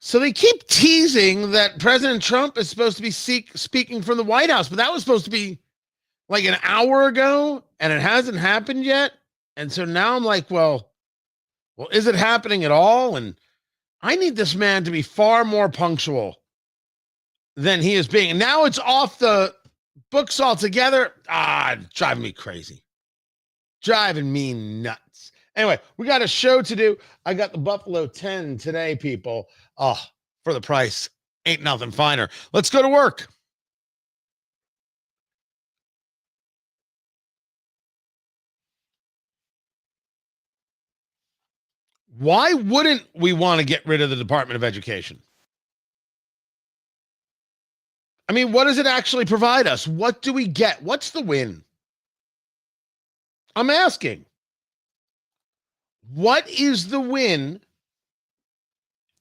So they keep teasing that President Trump is supposed to be speaking from the White House, but that was supposed to be like an hour ago, and it hasn't happened yet. And so now I'm like, well, is it happening at all? And I need this man to be far more punctual than he is being. And now it's off the books altogether. Driving me crazy. Driving me nuts. Anyway, we got a show to do. I got the Buffalo 10 today, people. Oh, for the price. Ain't nothing finer. Let's go to work. Why wouldn't we want to get rid of the Department of Education? I mean, what does it actually provide us? What do we get? What's the win? I'm asking. What is the win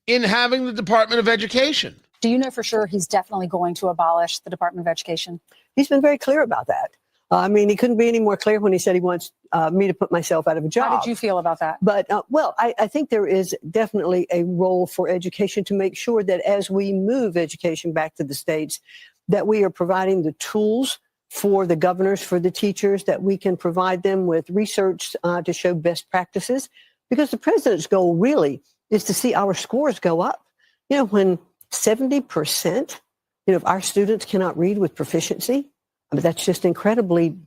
in having the Department of Education? Do you know for sure he's definitely going to abolish the Department of Education? He's been very clear about that. I mean, he couldn't be any more clear when he said he wants me to put myself out of a job. How did you feel about that? But, I think there is definitely a role for education to make sure that as we move education back to the states, that we are providing the tools for the governors, for the teachers, that we can provide them with research to show best practices. Because the president's goal really is to see our scores go up. You know, when 70%, of our students cannot read with proficiency, I mean, that's just incredibly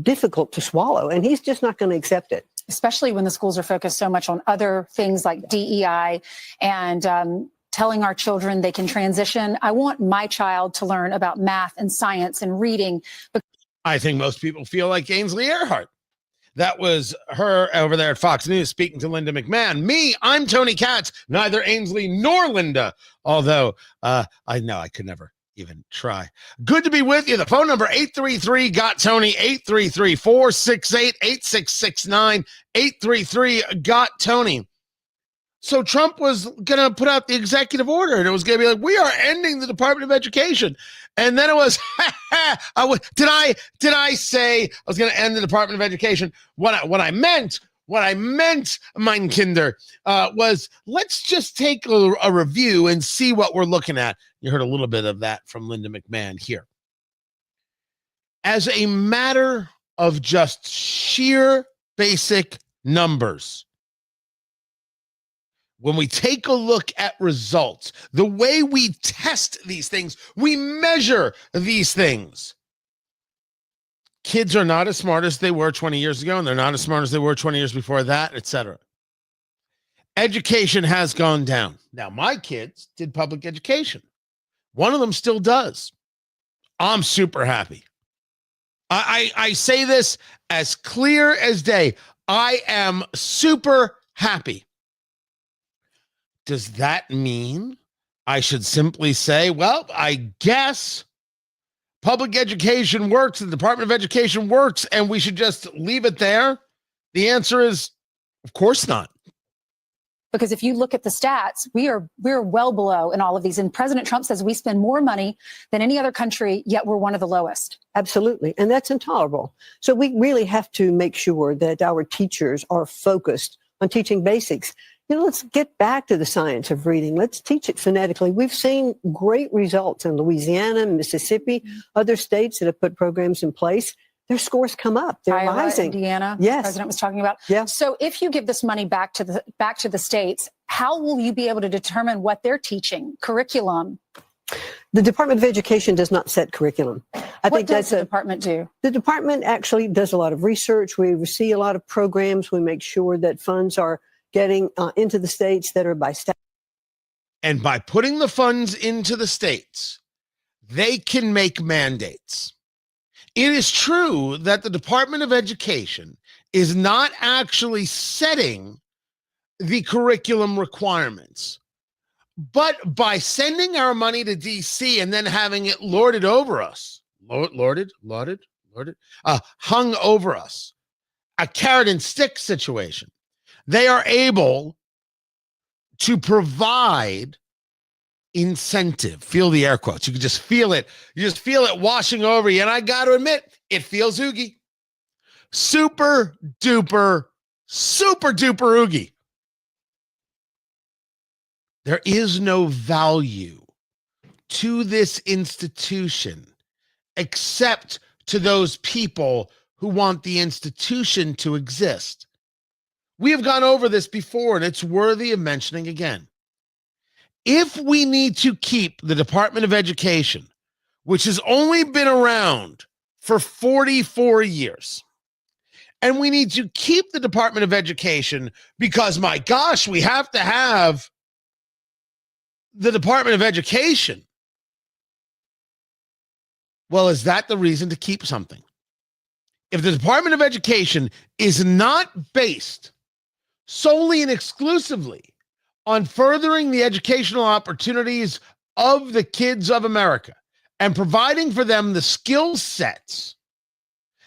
difficult to swallow. And he's just not going to accept it. Especially when the schools are focused so much on other things like DEI and telling our children they can transition. I want my child to learn about math and science and reading. I think most people feel like Ainsley Earhart. That was her over there at Fox News speaking to Linda McMahon. Me, I'm Tony Katz, neither Ainsley nor Linda, although I know I could never even try. Good to be with you. The phone number 833-GOT-TONY, 833-468-8669, 833-GOT-TONY. So Trump was going to put out the executive order, and it was going to be like, we are ending the Department of Education. And then it was, did I say I was going to end the Department of Education? What I meant, mein Kinder, was let's just take a review and see what we're looking at. You heard a little bit of that from Linda McMahon here. As a matter of just sheer basic numbers, when we take a look at results, the way we test these things, we measure these things. Kids are not as smart as they were 20 years ago, and they're not as smart as they were 20 years before that, etc. Education has gone down. Now, my kids did public education. One of them still does. I'm super happy. I say this as clear as day. I am super happy. Does that mean I should simply say, well, I guess public education works, the Department of Education works, and we should just leave it there? The answer is, of course not. Because if you look at the stats, we're well below in all of these. And President Trump says we spend more money than any other country, yet we're one of the lowest. Absolutely. And that's intolerable. So we really have to make sure that our teachers are focused on teaching basics. Let's get back to the science of reading. Let's teach it phonetically. We've seen great results in Louisiana, Mississippi, other states that have put programs in place. Their scores come up. They're Iowa, rising. Indiana, yes. The president was talking about. Yeah. So if you give this money back to the states, how will you be able to determine what they're teaching? Curriculum? The Department of Education does not set curriculum. What does the department do? The department actually does a lot of research. We see a lot of programs. We make sure that funds are getting into the states that are by state. And by putting the funds into the states, they can make mandates. It is true that the Department of Education is not actually setting the curriculum requirements, but by sending our money to DC and then having it lorded over us, hung over us, a carrot and stick situation, they are able to provide incentive. Feel the air quotes. You can just feel it. You just feel it washing over you. And I got to admit, it feels oogie. Super duper oogie. There is no value to this institution except to those people who want the institution to exist. We have gone over this before, and it's worthy of mentioning again. If we need to keep the Department of Education, which has only been around for 44 years, and we need to keep the Department of Education because, my gosh, we have to have the Department of Education. Well, is that the reason to keep something? If the Department of Education is not based solely and exclusively on furthering the educational opportunities of the kids of America and providing for them the skill sets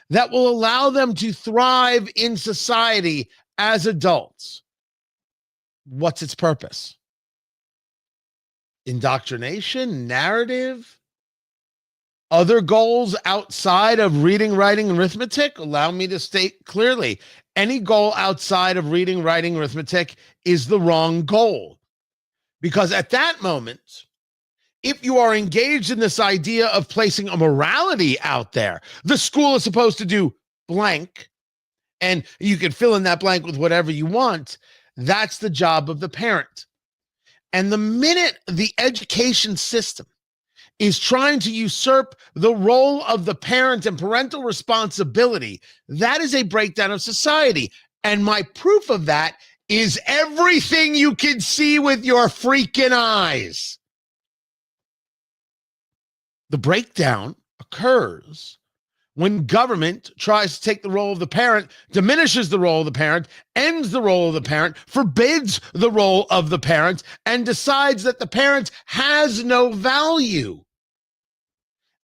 that will allow them to thrive in society as adults, what's its purpose? Indoctrination, narrative, other goals outside of reading, writing, and arithmetic? Allow me to state clearly, any goal outside of reading, writing, arithmetic is the wrong goal. Because at that moment, if you are engaged in this idea of placing a morality out there, the school is supposed to do blank, and you can fill in that blank with whatever you want, that's the job of the parent. And the minute the education system is trying to usurp the role of the parent and parental responsibility, that is a breakdown of society. And my proof of that is everything you can see with your freaking eyes. The breakdown occurs when government tries to take the role of the parent, diminishes the role of the parent, ends the role of the parent, forbids the role of the parent, and decides that the parent has no value.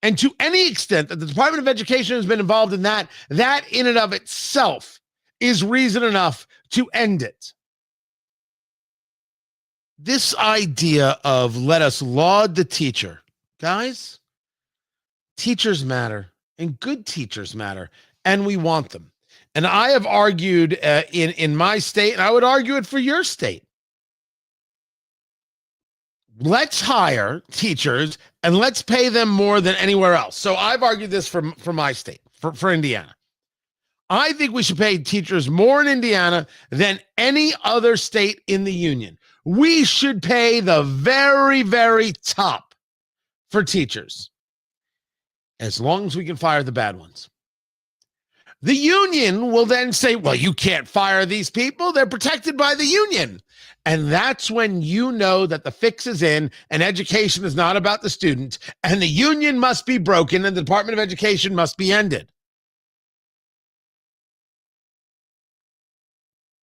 And to any extent that the Department of Education has been involved in that, that in and of itself is reason enough to end it. This idea of let us laud the teacher, guys, teachers matter and good teachers matter, and we want them. And I have argued in my state, and I would argue it for your state. Let's hire teachers and let's pay them more than anywhere else. So I've argued this for my state, for Indiana. I think we should pay teachers more in Indiana than any other state in the union. We should pay the very, very top for teachers, as long as we can fire the bad ones. The union will then say, well, you can't fire these people. They're protected by the union. And that's when you know that the fix is in and education is not about the student and the union must be broken and the Department of Education must be ended.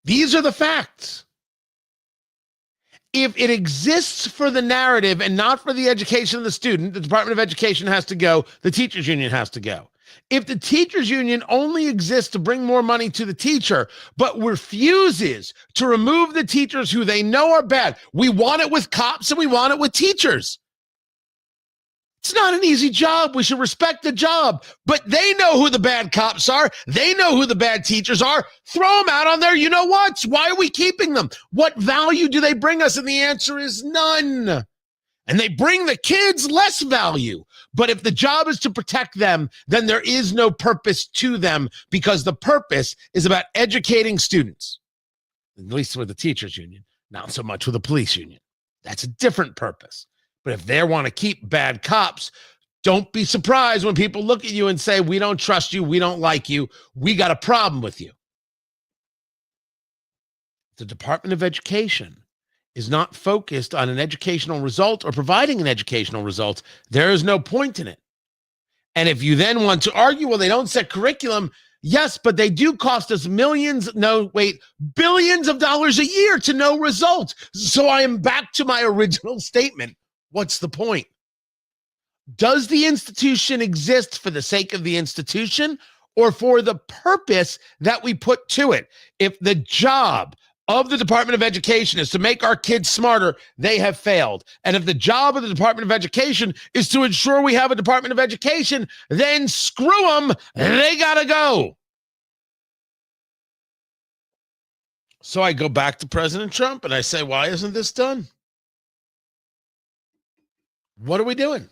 These are the facts. If it exists for the narrative and not for the education of the student, the Department of Education has to go, the teachers union has to go. If the teachers union only exists to bring more money to the teacher, but refuses to remove the teachers who they know are bad, we want it with cops and we want it with teachers. It's not an easy job. We should respect the job, but they know who the bad cops are. They know who the bad teachers are. Throw them out on there. You know what? Why are we keeping them? What value do they bring us? And the answer is none. And they bring the kids less value. But if the job is to protect them, then there is no purpose to them because the purpose is about educating students, at least with the teachers union, not so much with the police union. That's a different purpose. But if they want to keep bad cops, don't be surprised when people look at you and say, we don't trust you, we don't like you, we got a problem with you. The Department of Education is not focused on an educational result or providing an educational result. There is no point in it. And if you then want to argue, well, they don't set curriculum, yes, but they do cost us billions of dollars a year to no result. So I am back to my original statement. What's the point? Does the institution exist for the sake of the institution or for the purpose that we put to it? If the job of the Department of Education is to make our kids smarter, they have failed. And if the job of the Department of Education is to ensure we have a Department of Education, then screw them, they gotta go. So I go back to President Trump and I say, why isn't this done? What are we doing?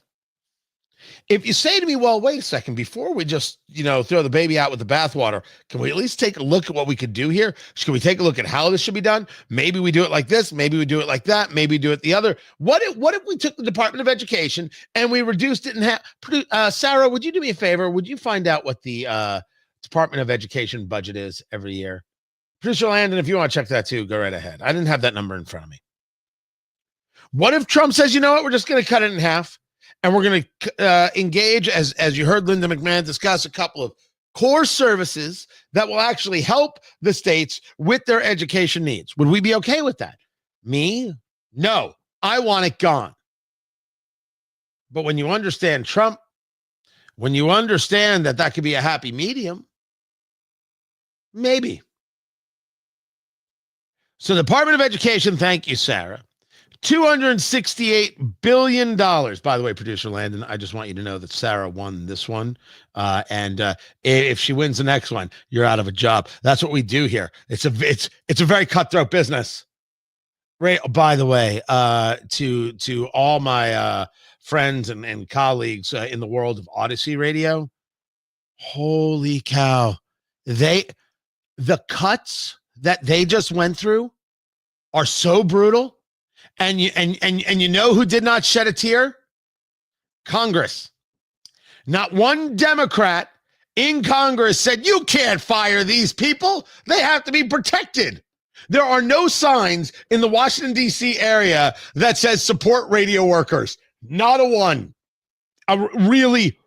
If you say to me, well, wait a second, before we just, throw the baby out with the bathwater, can we at least take a look at what we could do here? Should we take a look at how this should be done? Maybe we do it like this. Maybe we do it like that. Maybe we do it the other. What if we took the Department of Education and we reduced it in half? Sarah, would you do me a favor? Would you find out what the Department of Education budget is every year? Producer Landon, if you want to check that too, go right ahead. I didn't have that number in front of me. What if Trump says, you know what, we're just going to cut it in half? And we're going to engage, as you heard Linda McMahon discuss, a couple of core services that will actually help the states with their education needs. Would we be okay with that? Me? No. I want it gone. But when you understand Trump, when you understand that could be a happy medium, maybe. So the Department of Education, thank you, Sarah. $268 billion. By the way, Producer Landon, I just want you to know that Sarah won this one. And if she wins the next one, you're out of a job. That's what we do here. It's a very cutthroat business. Right. By the way, to all my friends and colleagues in the world of Odyssey Radio, holy cow. The cuts that they just went through are so brutal. And you know who did not shed a tear? Congress. Not one Democrat in Congress said, you can't fire these people. They have to be protected. There are no signs in the Washington, D.C. area that says support radio workers. Not a one. Really,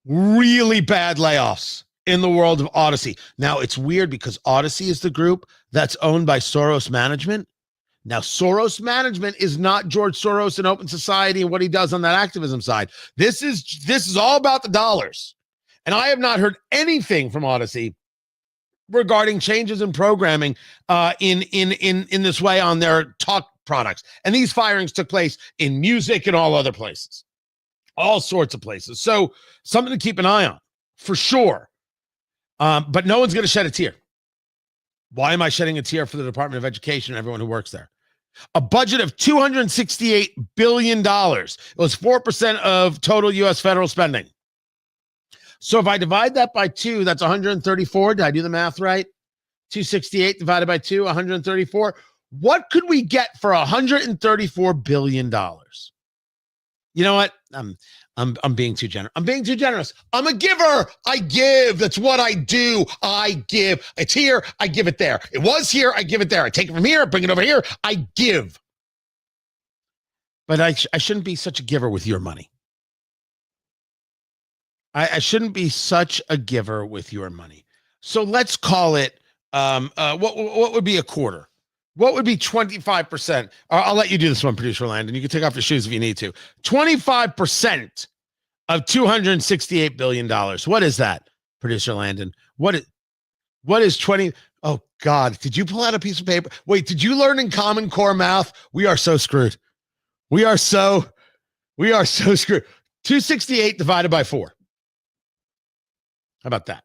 really bad layoffs in the world of Odyssey. Now, it's weird because Odyssey is the group that's owned by Soros Management. Now, Soros Management is not George Soros and Open Society and what he does on that activism side. This is all about the dollars. And I have not heard anything from Odyssey regarding changes in programming in this way on their talk products. And these firings took place in music and all other places, all sorts of places. So something to keep an eye on for sure. But no one's going to shed a tear. Why am I shedding a tear for the Department of Education and everyone who works there? A budget of $268 billion. It was 4% of total U.S. federal spending. So if I divide that by 2, that's 134. Did I do the math right? 268 divided by 2, 134. What could we get for $134 billion? You know what? I'm being too generous. I'm being too generous. I'm a giver. I give. That's what I do. I give. It's here. I give it there. It was here. I give it there. I take it from here. Bring it over here. I give. But I shouldn't be such a giver with your money. I shouldn't be such a giver with your money. So let's call it, what would be a quarter? What would be 25%? I'll let you do this one, Producer Landon. You can take off your shoes if you need to. 25% of $268 billion. What is that, Producer Landon? What is 20? Oh, God. Did you pull out a piece of paper? Wait, did you learn in Common Core math? We are so screwed. We are so screwed. 268 divided by 4. How about that?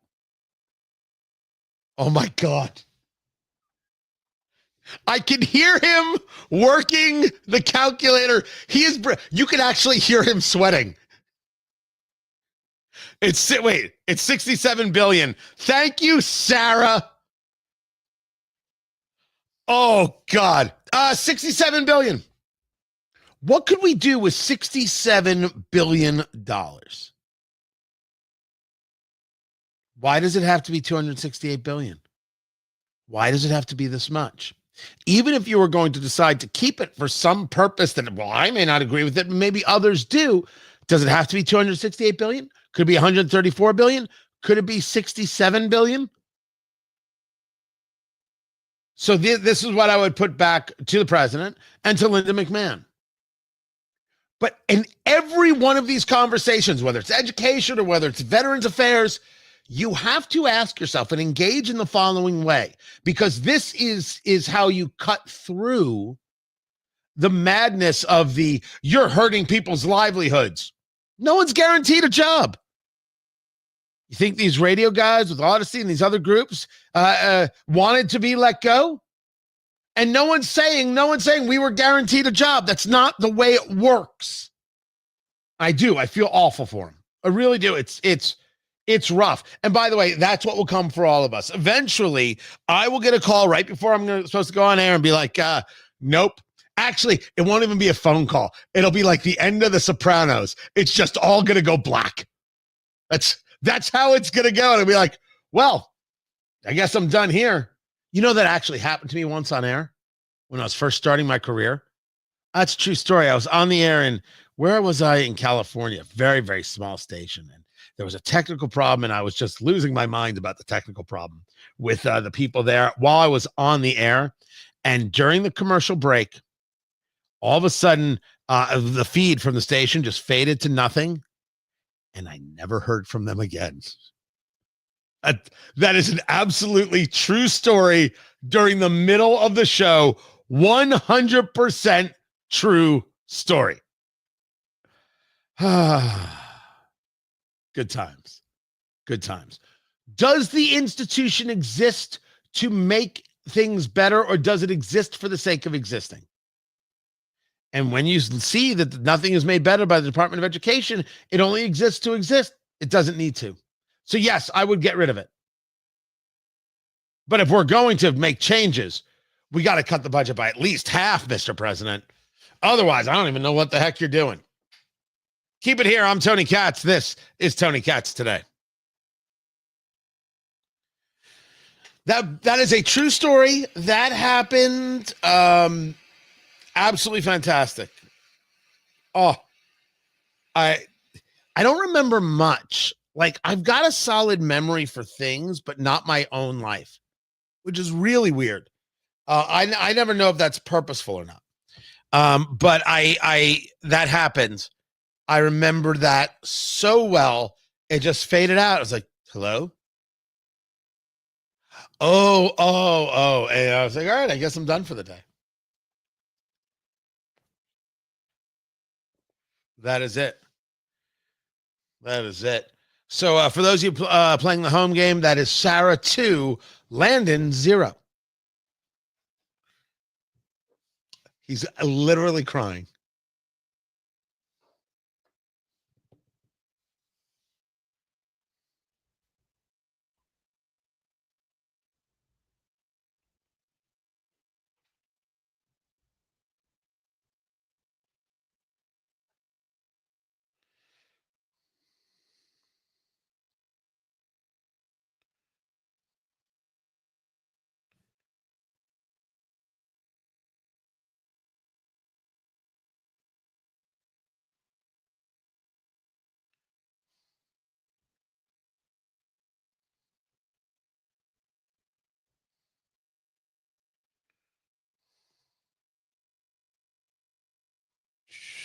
Oh, my God. I can hear him working the calculator. You can actually hear him sweating. It's 67 billion. Thank you, Sarah. Oh, God. 67 billion. What could we do with $67 billion? Why does it have to be 268 billion? Why does it have to be this much? Even if you were going to decide to keep it for some purpose that, well, I may not agree with it, but maybe others do. Does it have to be 268 billion? Could it be 134 billion? Could it be 67 billion? So this is what I would put back to the president and to Linda McMahon. But in every one of these conversations, whether it's education or whether it's Veterans Affairs, you have to ask yourself and engage in the following way, because this is how you cut through the madness of you're hurting people's livelihoods. No one's guaranteed a job. You think these radio guys with Odyssey and these other groups wanted to be let go? And no one's saying we were guaranteed a job. That's not the way it works. I do. I feel awful for him. I really do. It's rough. And by the way, that's what will come for all of us. Eventually, I will get a call right before I'm supposed to go on air and be like, nope. Actually, it won't even be a phone call. It'll be like the end of The Sopranos. It's just all going to go black. That's how it's going to go. And I'll be like, well, I guess I'm done here. You know, that actually happened to me once on air when I was first starting my career. That's a true story. I was on the air, and where was I in California? Very, very small station. And there was a technical problem, and I was just losing my mind about the technical problem with the people there while I was on the air. And during the commercial break, all of a sudden, the feed from the station just faded to nothing, and I never heard from them again. That is an absolutely true story during the middle of the show. 100% true story. Good times. Good times. Does the institution exist to make things better, or does it exist for the sake of existing? And when you see that nothing is made better by the Department of Education, it only exists to exist. It doesn't need to. So yes, I would get rid of it. But if we're going to make changes, we got to cut the budget by at least half, Mr. President. Otherwise, I don't even know what the heck you're doing. Keep it here. I'm Tony Katz. This is Tony Katz Today. That is a true story. That happened. Absolutely fantastic. Oh, I don't remember much. Like, I've got a solid memory for things, but not my own life, which is really weird. I never know if that's purposeful or not. But that happened. I remember that so well. It just faded out. I was like, hello? Oh. And I was like, all right, I guess I'm done for the day. That is it. That is it. So for those of you playing the home game, that is Sarah 2, Landon 0. He's literally crying.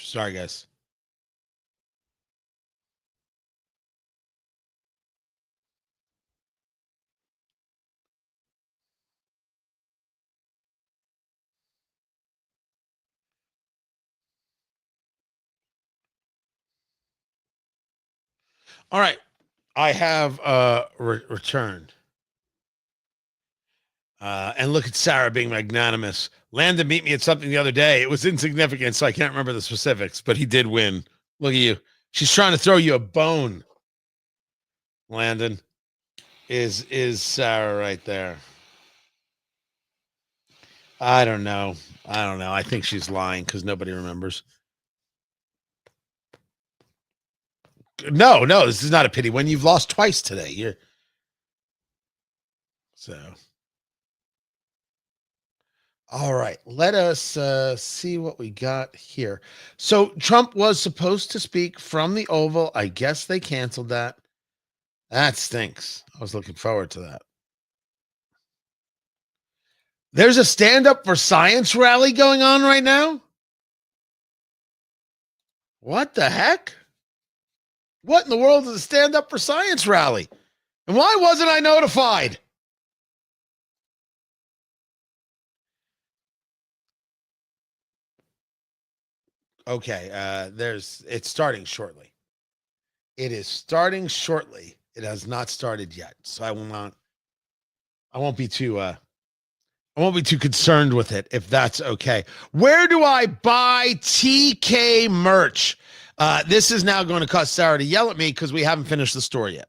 Sorry, guys. All right. I have returned. And look at Sarah being magnanimous. Landon beat me at something the other day. It was insignificant, so I can't remember the specifics, but he did win. Look at you. She's trying to throw you a bone. Landon is Sarah right there. I don't know. I think she's lying because nobody remembers. No, this is not a pity when you've lost twice today. All right, let us see what we got here. So Trump was supposed to speak from the Oval. I guess they canceled that. That stinks. I was looking forward to that. There's a Stand Up for Science rally going on right now. What the heck? What in the world is a Stand Up for Science rally? And why wasn't I notified? Okay, it's starting shortly. It is starting shortly. It has not started yet, so I won't be too concerned with it if that's okay. Where do I buy TK merch? This is now going to cause Sarah to yell at me because we haven't finished the story yet.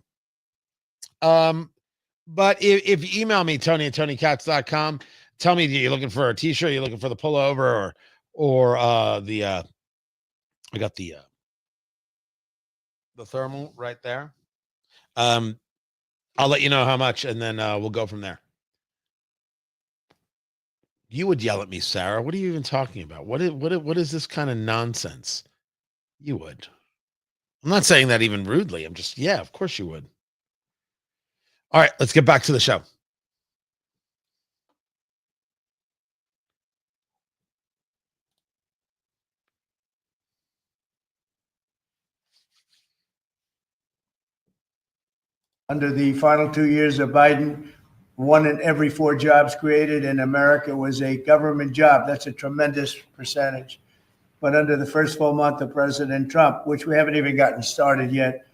But if you email me, Tony@TonyKatz.com, tell me, you're looking for a t-shirt, you're looking for the pullover, or I got the thermal right there. I'll let you know how much, and then we'll go from there. You would yell at me, Sarah. What are you even talking about? What is this kind of nonsense? You would. I'm not saying that even rudely. I'm just, yeah, of course you would. All right, let's get back to the show. Under the final 2 years of Biden, 1 in every 4 jobs created in America was a government job. That's a tremendous percentage. But under the first full month of President Trump, which we haven't even gotten started yet,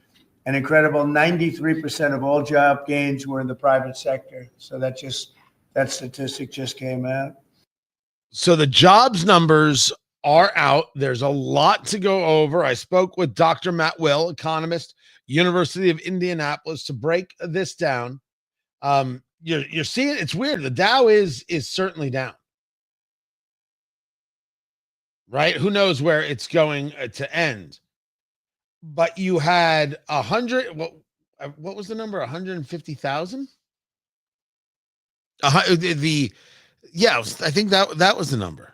an incredible 93% of all job gains were in the private sector. So that statistic just came out. So the jobs numbers are out. There's a lot to go over. I spoke with Dr. Matt Will, economist, University of Indianapolis, to break this down. You're seeing, it's weird. The Dow is certainly down, right? Who knows where it's going to end? But you had 100. What was the number? 150,000. I think that was the number.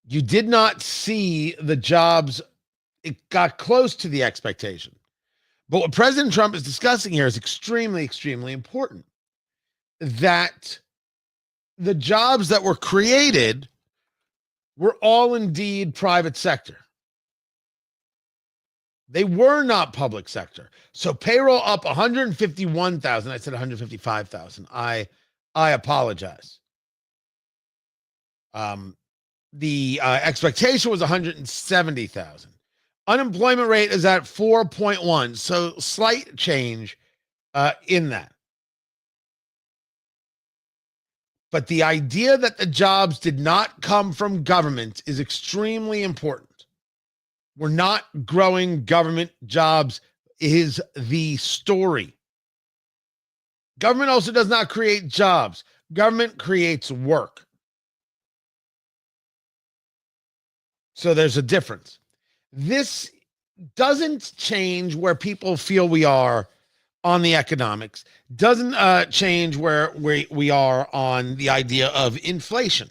You did not see the jobs. It got close to the expectation. But what President Trump is discussing here is extremely, extremely important. That the jobs that were created were all indeed private sector. They were not public sector. So payroll up 151,000. I said 155,000. I apologize. The expectation was 170,000. Unemployment rate is at 4.1. So slight change in that. But the idea that the jobs did not come from government is extremely important. We're not growing government jobs is the story. Government also does not create jobs. Government creates work. So there's a difference. This doesn't change where people feel we are on the economics, doesn't change where we are on the idea of inflation,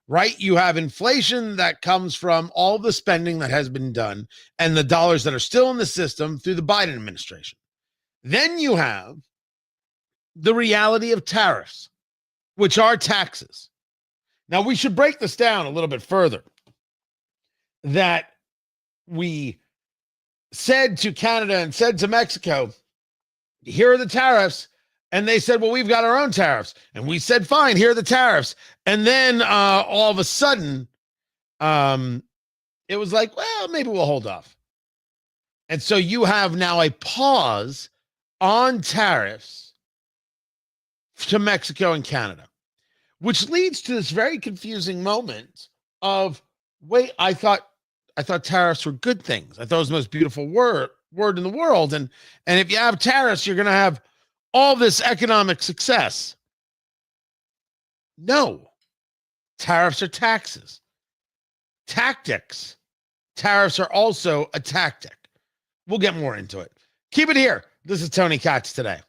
right? You have inflation that comes from all the spending that has been done and the dollars that are still in the system through the Biden administration. Then you have the reality of tariffs, which are taxes. Now, we should break this down a little bit further. That we said to Canada and said to Mexico, here are the tariffs. And they said, well, we've got our own tariffs. And we said, fine, here are the tariffs. And then all of a sudden, it was like, well, maybe we'll hold off. And so you have now a pause on tariffs to Mexico and Canada, which leads to this very confusing moment of, wait, I thought tariffs were good things. I thought it was the most beautiful word in the world. And if you have tariffs, you're going to have all this economic success. No. Tariffs are taxes. Tactics. Tariffs are also a tactic. We'll get more into it. Keep it here. This is Tony Katz Today.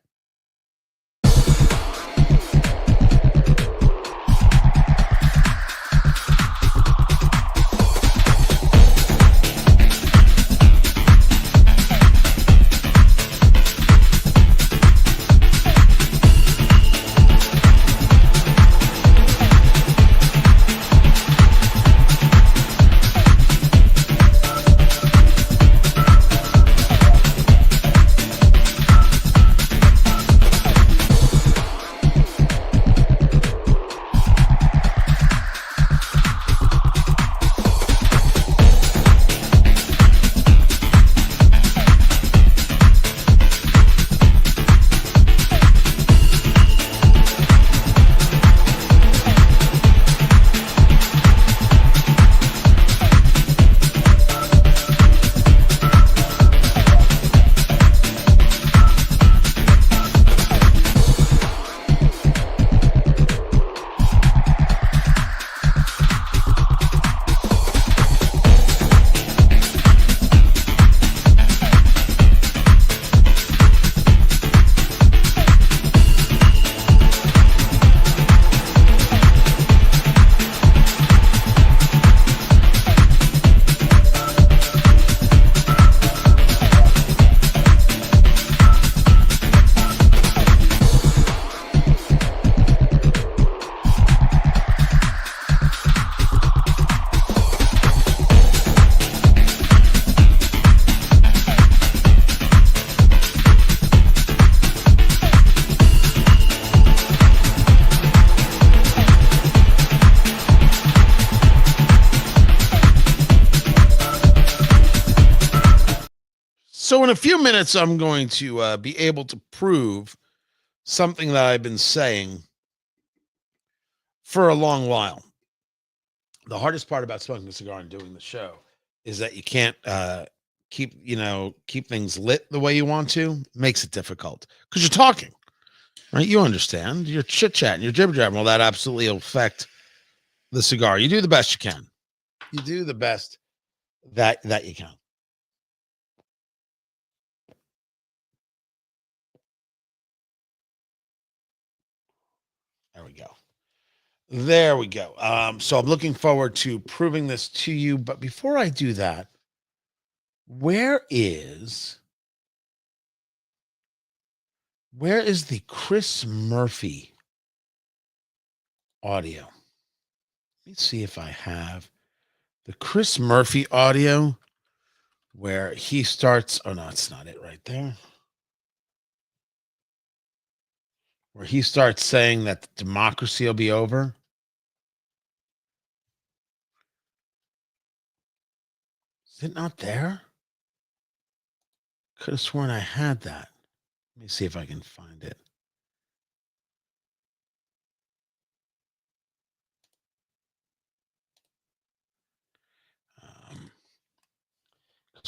So in a few minutes, I'm going to be able to prove something that I've been saying for a long while. The hardest part about smoking a cigar and doing the show is that you can't keep things lit the way you want to. Makes it difficult because you're talking, right? You understand. You're chit-chatting, you're jibber-jabbing. Well, that absolutely will affect the cigar. You do the best you can. You do the best that you can. There we go. There we go. So I'm looking forward to proving this to you. But before I do that, where is the Chris Murphy audio? Let me see if I have the Chris Murphy audio where he starts. Oh, no, it's not it right there. Where he starts saying that the democracy will be over. Is it not there? Could have sworn I had that. Let me see if I can find it.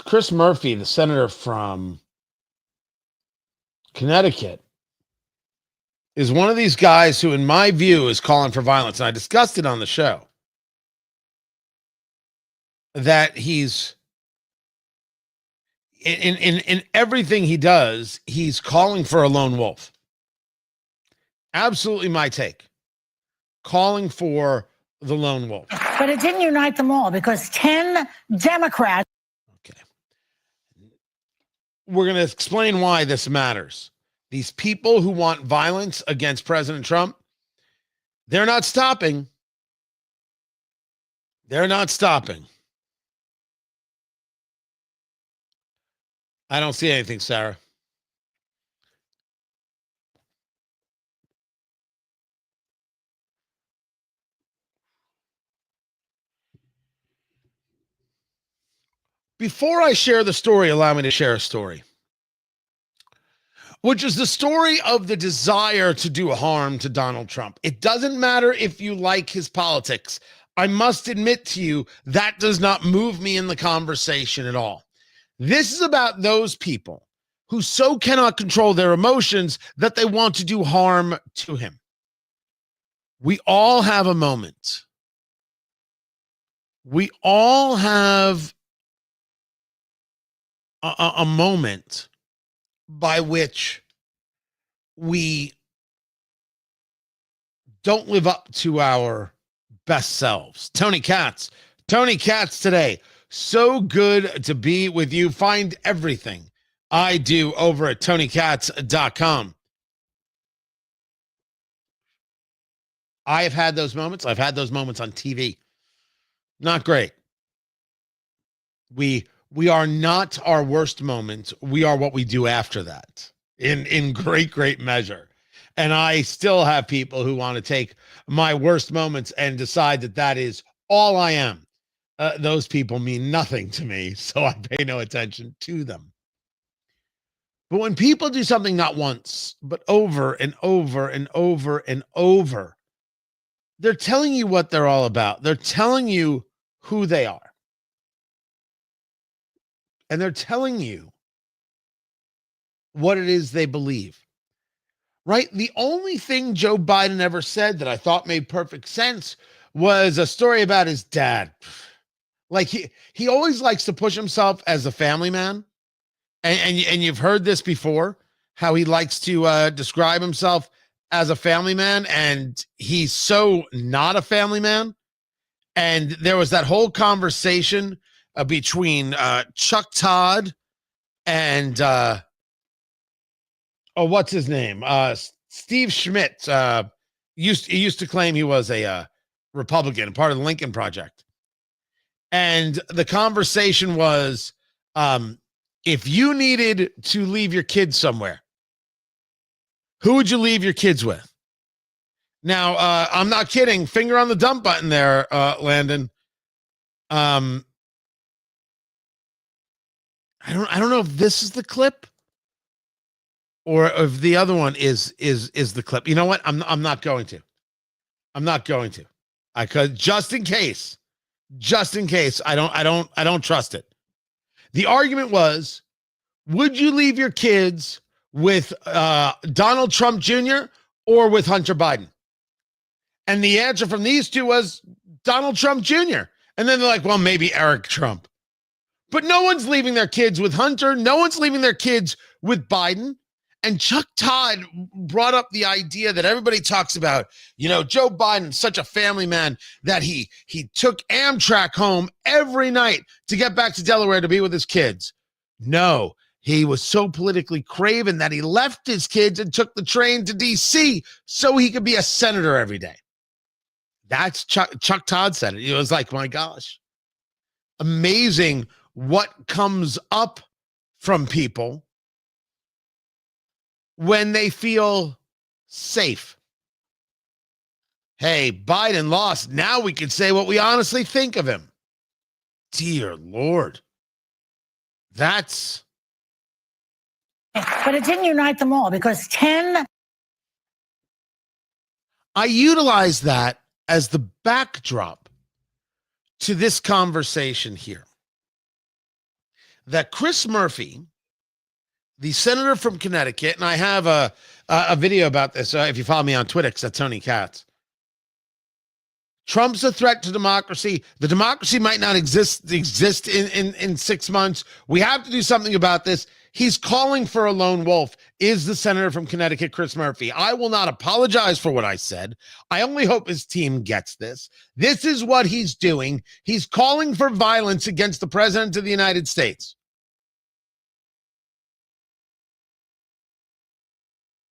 Chris Murphy, the senator from Connecticut, is one of these guys who, in my view, is calling for violence. And I discussed it on the show. That he's in everything he does, he's calling for a lone wolf. Absolutely my take. Calling for the lone wolf. But it didn't unite them all because 10 Democrats. Okay. We're going to explain why this matters. These people who want violence against President Trump, they're not stopping. They're not stopping. I don't see anything, Sarah. Before I share the story, allow me to share a story, which is the story of the desire to do harm to Donald Trump. It doesn't matter if you like his politics. I must admit to you, that does not move me in the conversation at all. This is about those people who so cannot control their emotions that they want to do harm to him. We all have a moment. We all have a moment by which we don't live up to our best selves. Tony Katz today. So good to be with you. Find everything I do over at TonyKatz.com. I have had those moments. I've had those moments on TV. Not great. We are not our worst moment. We are what we do after that in great measure. And I still have people who want to take my worst moments and decide that that is all I am. Those people mean nothing to me, so I pay no attention to them. But when people do something not once, but over and over and over and over, they're telling you what they're all about. They're telling you who they are. And they're telling you what it is they believe. Right? The only thing Joe Biden ever said that I thought made perfect sense was a story about his dad. Like he always likes to push himself as a family man. And you've heard this before, how he likes to describe himself as a family man, and he's so not a family man. And there was that whole conversation between Chuck Todd and what's his name? Steve Schmidt. He used to claim he was a Republican, part of the Lincoln Project. And the conversation was, if you needed to leave your kids somewhere, who would you leave your kids with? Now, I'm not kidding. Finger on the dump button there, Landon. How I don't know if this is the clip or if the other one is the clip. You know what? I'm not going to. I'm not going to. I could, just in case. I don't trust it. The argument was, would you leave your kids with Donald Trump Jr. or with Hunter Biden? And the answer from these two was Donald Trump Jr. And then they're like, well, maybe Eric Trump. But no one's leaving their kids with Hunter. No one's leaving their kids with Biden. And Chuck Todd brought up the idea that everybody talks about, you know, Joe Biden, such a family man that he took Amtrak home every night to get back to Delaware to be with his kids. No, he was so politically craven that he left his kids and took the train to D.C. so he could be a senator every day. That's Chuck Todd said it. It was like, my gosh, amazing what comes up from people when they feel safe. Hey, Biden lost. Now we can say what we honestly think of him. Dear Lord. That's. But it didn't unite them all because 10. I utilize that as the backdrop to this conversation here. That Chris Murphy, the senator from Connecticut, and I have a video about this if you follow me on Twitter, because that's Tony Katz. Trump's a threat to democracy. The democracy might not exist in 6 months. We have to do something about this. He's calling for a lone wolf, is the senator from Connecticut, Chris Murphy. I will not apologize for what I said. I only hope his team gets this. This is what he's doing. He's calling for violence against the president of the United States.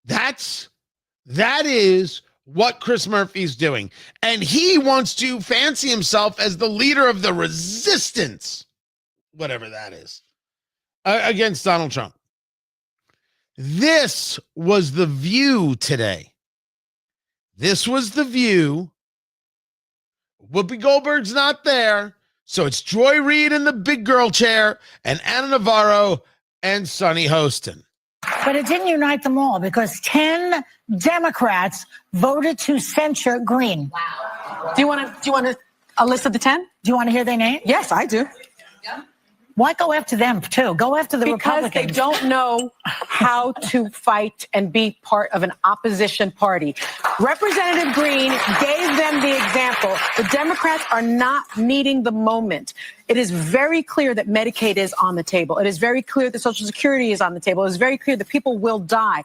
That is what Chris Murphy's doing. And he wants to fancy himself as the leader of the resistance, whatever that is, against Donald Trump. This was the View today. This was the View. Whoopi Goldberg's not there. So it's Joy Reid in the big girl chair and Anna Navarro and Sonny Hostin. But it didn't unite them all because 10 Democrats voted to censure Green. Wow. Do you want a list of the 10? Do you want to hear their name? Yes, I do. Yeah. Why go after them too? Go after the Republicans. Because they don't know how to fight and be part of an opposition party. Representative Green gave them the example. The Democrats are not meeting the moment. It is very clear that Medicaid is on the table. It is very clear that Social Security is on the table. It is very clear that people will die.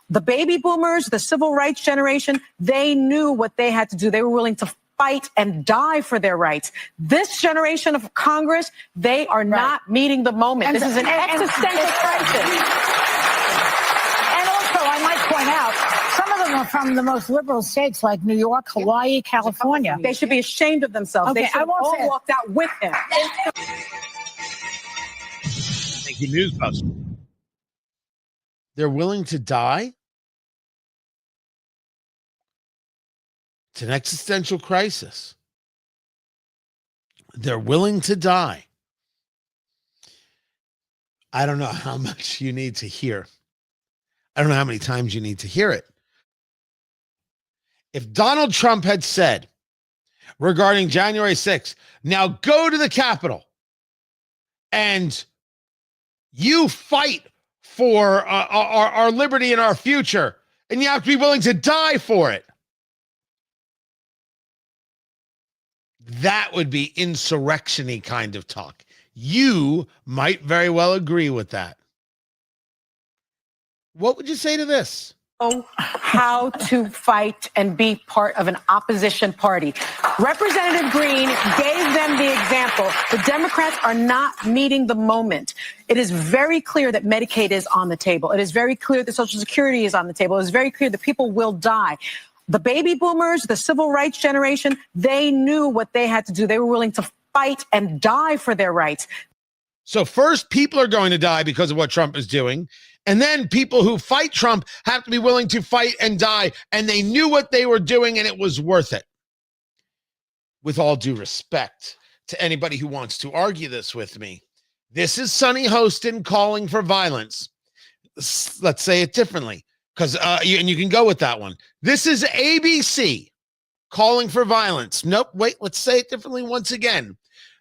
The baby boomers, the civil rights generation, they knew what they had to do. They were willing to fight and die for their rights. This generation of Congress, they are not meeting the moment. This is an existential crisis. And also, I might point out, some of them are from the most liberal states like New York, Hawaii, California. They should be ashamed of themselves. Okay, they should have all walked out with him. Thank you, Newsbuster. They're willing to die? It's an existential crisis. They're willing to die. I don't know how much you need to hear. I don't know how many times you need to hear it. If Donald Trump had said regarding January 6th, now go to the Capitol and you fight for our liberty and our future, and you have to be willing to die for it, that would be insurrection-y kind of talk. You might very well agree with that. What would you say to this? How to fight and be part of an opposition party. Representative Green gave them the example. The Democrats are not meeting the moment. It is very clear that Medicaid is on the table. It is very clear that Social Security is on the table. It is very clear that people will die. The baby boomers, the civil rights generation, they knew what they had to do. They were willing to fight and die for their rights. So first, people are going to die because of what Trump is doing. And then people who fight Trump have to be willing to fight and die. And they knew what they were doing, and it was worth it. With all due respect to anybody who wants to argue this with me, This is Sonny Hostin calling for violence. Let's say it differently, because and you can go with that one. This is ABC calling for violence. Nope, wait, let's say it differently once again.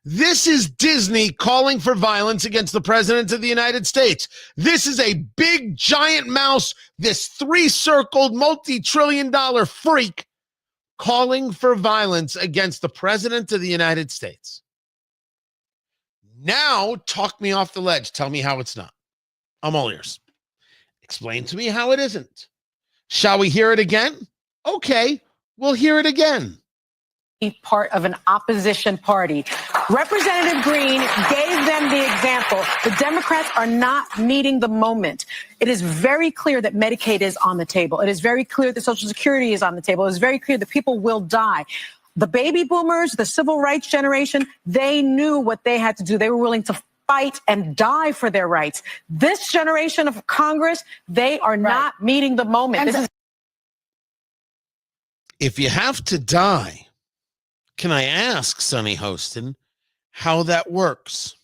This is Disney calling for violence against the President of the United States. This is a big giant mouse, this three-circled multi-trillion-dollar freak calling for violence against the President of the United States. Now, talk me off the ledge. Tell me how it's not. I'm all ears. Explain to me how it isn't. Shall we hear it again? Okay, we'll hear it again. Be part of an opposition party. Representative Green gave them the example. The Democrats are not meeting the moment. It is very clear that Medicaid is on the table. It is very clear that Social Security is on the table. It is very clear that people will die. The baby boomers, the civil rights generation, they knew what they had to do. They were willing to fight and die for their rights. This generation of Congress, they are not meeting the moment. If you have to die, can I ask, Sonny Hostin, how that works?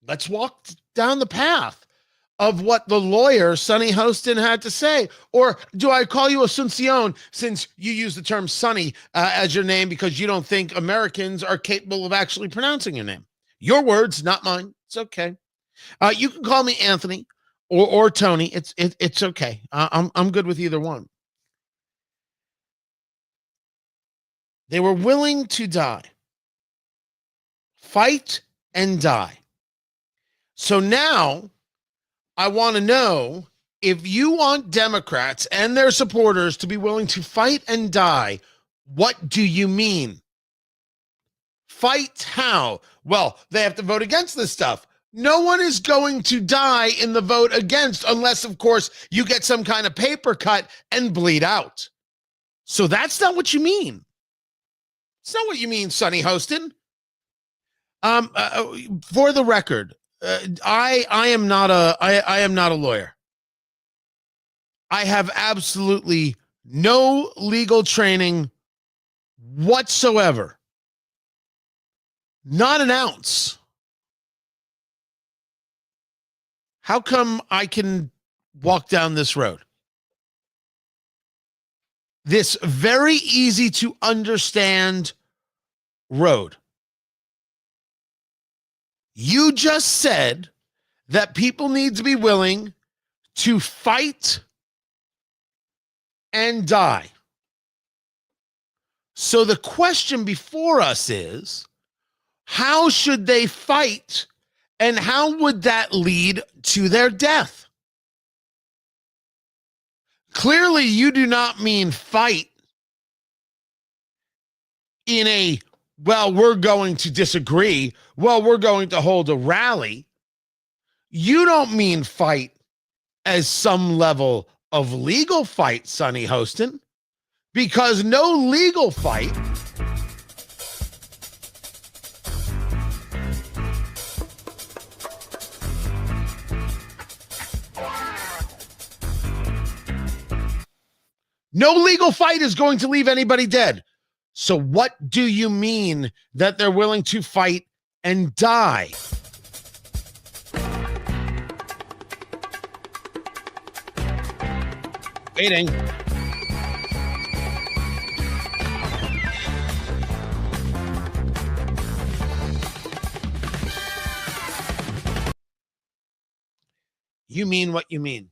Let's walk down the path of what the lawyer, Sonny Hostin, had to say. Or do I call you Asuncion since you use the term Sonny as your name because you don't think Americans are capable of actually pronouncing your name? Your words, not mine. It's okay. You can call me Anthony or Tony. It's okay. I'm good with either one. They were willing to die, fight and die. So now I want to know, if you want Democrats and their supporters to be willing to fight and die, what do you mean? Fight how? Well, they have to vote against this stuff. No one is going to die in the vote against unless, of course, you get some kind of paper cut and bleed out. So that's not what you mean. It's not what you mean, Sonny Hostin. For the record, I am not a lawyer. I have absolutely no legal training whatsoever. Not an ounce. How come I can walk down this road? This very easy to understand road. You just said that people need to be willing to fight and die. So the question before us is, how should they fight and how would that lead to their death? Clearly, you do not mean fight in a, well, we're going to disagree. Well, we're going to hold a rally. You don't mean fight as some level of legal fight, Sonny Hostin, because no legal fight is going to leave anybody dead. So what do you mean that they're willing to fight and die? Waiting. You mean what you mean.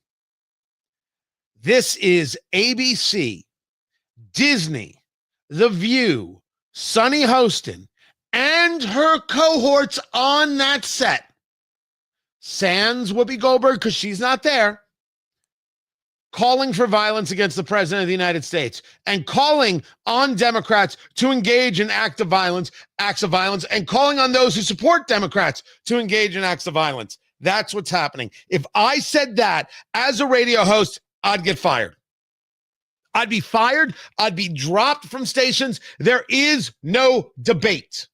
This is ABC, Disney, The View, Sonny Hostin, and her cohorts on that set. Sans Whoopi Goldberg, because she's not there, calling for violence against the President of the United States and calling on Democrats to engage in acts of violence, and calling on those who support Democrats to engage in acts of violence. That's what's happening. If I said that as a radio host, I'd get fired. I'd be fired. I'd be dropped from stations. There is no debate.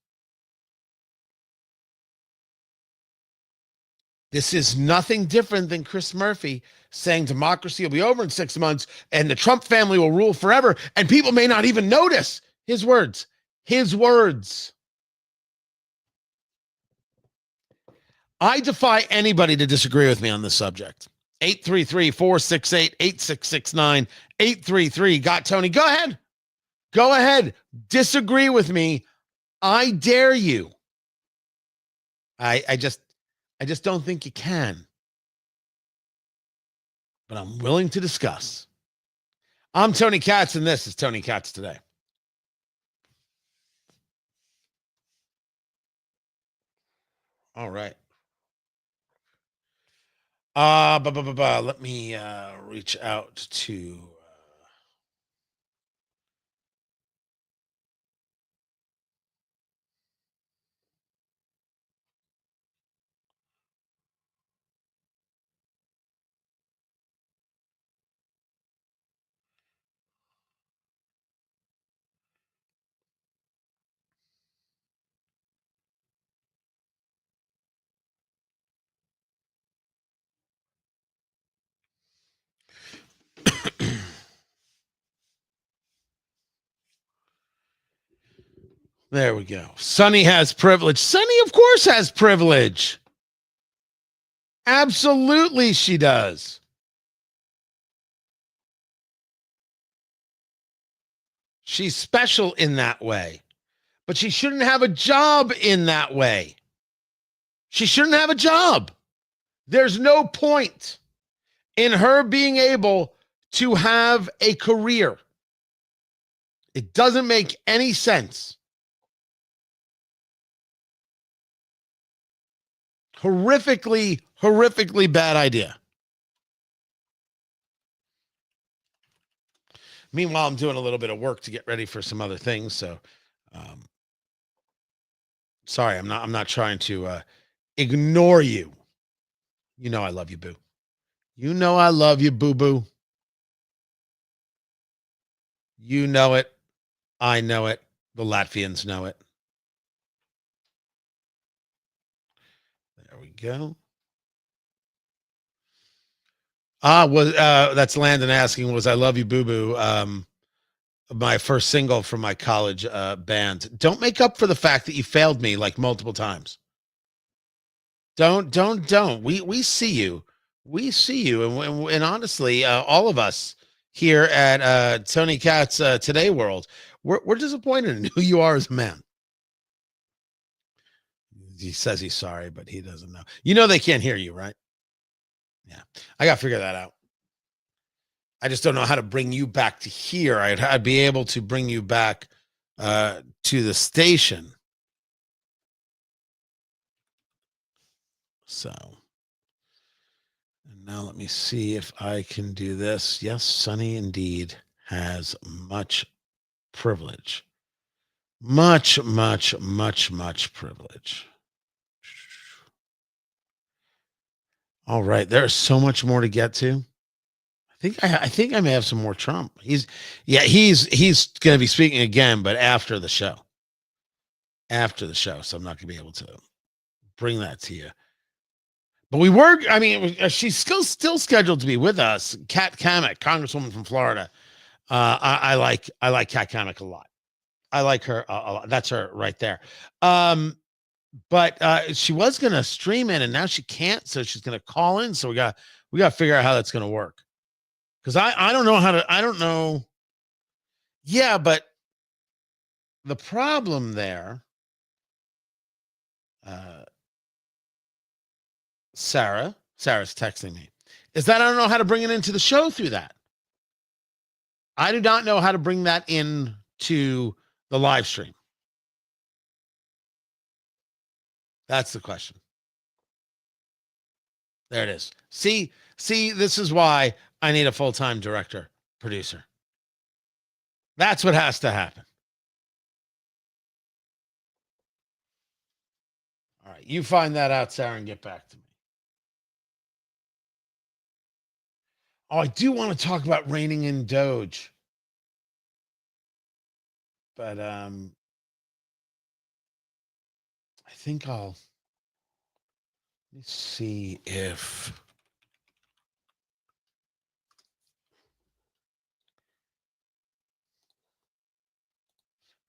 This is nothing different than Chris Murphy saying democracy will be over in 6 months and the Trump family will rule forever, and people may not even notice. His words. His words. I defy anybody to disagree with me on this subject. 833-468-8669, 833 got Tony. Go ahead. Go ahead. Disagree with me. I dare you. I just don't think you can. But I'm willing to discuss. I'm Tony Katz, and this is Tony Katz Today. All right. Let me reach out to there we go. Sonny has privilege. Sonny, of course, has privilege. Absolutely, she does. She's special in that way. But she shouldn't have a job in that way. She shouldn't have a job. There's no point in her being able to have a career. It doesn't make any sense. Horrifically bad idea. Meanwhile, I'm doing a little bit of work to get ready for some other things. So, sorry, I'm not trying to ignore you. You know I love you, boo. You know I love you, boo-boo. You know it. I know it. The Latvians know it. There we go. That's Landon asking, was I Love You, Boo-Boo, my first single from my college band. Don't make up for the fact that you failed me like multiple times. Don't. We see you. We see you. And honestly, all of us here at Tony Katz Today World, we're disappointed in who you are as a man. He says he's sorry, but he doesn't know. You know they can't hear you, right? Yeah. I got to figure that out. I just don't know how to bring you back to here. I'd be able to bring you back to the station. So, and now let me see if I can do this. Yes, Sonny indeed has much privilege. Much privilege. All right, there's so much more to get to. I think I may have some more Trump. He's going to be speaking again, but after the show. After the show, so I'm not going to be able to bring that to you. But she's still scheduled to be with us. Kat Cammack, Congresswoman from Florida. I like Kat Cammack a lot. I like her a lot. That's her right there. But she was going to stream in, and now she can't, so she's going to call in. So we got to figure out how that's going to work. Because I don't know I don't know. Yeah, but the problem there, Sarah's texting me, is that I don't know how to bring it into the show through that. I do not know how to bring that in to the live stream. That's the question. There it is. See, this is why I need a full-time director, producer. That's what has to happen. All right, you find that out, Sarah, and get back to me. Oh, I do want to talk about reining in DOGE. But I think let me see if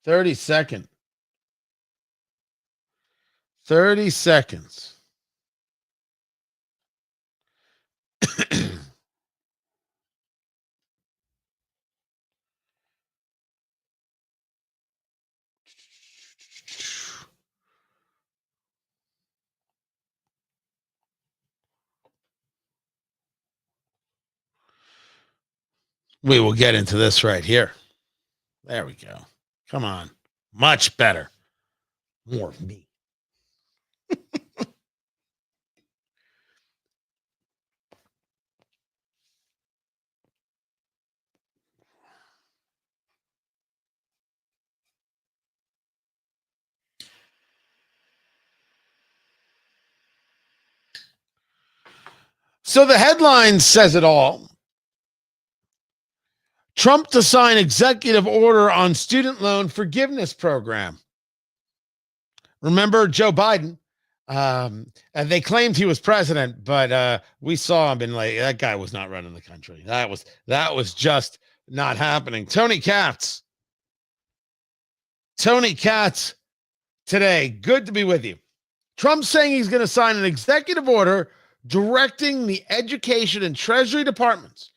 30 seconds. We will get into this right here. There we go. Come on. Much better. More of me. So the headline says it all. Trump to sign executive order on student loan forgiveness program. Remember Joe Biden? And they claimed he was president, but we saw him and like that guy was not running the country. That was just not happening. Tony Katz today. Good to be with you. Trump's saying he's going to sign an executive order directing the education and treasury departments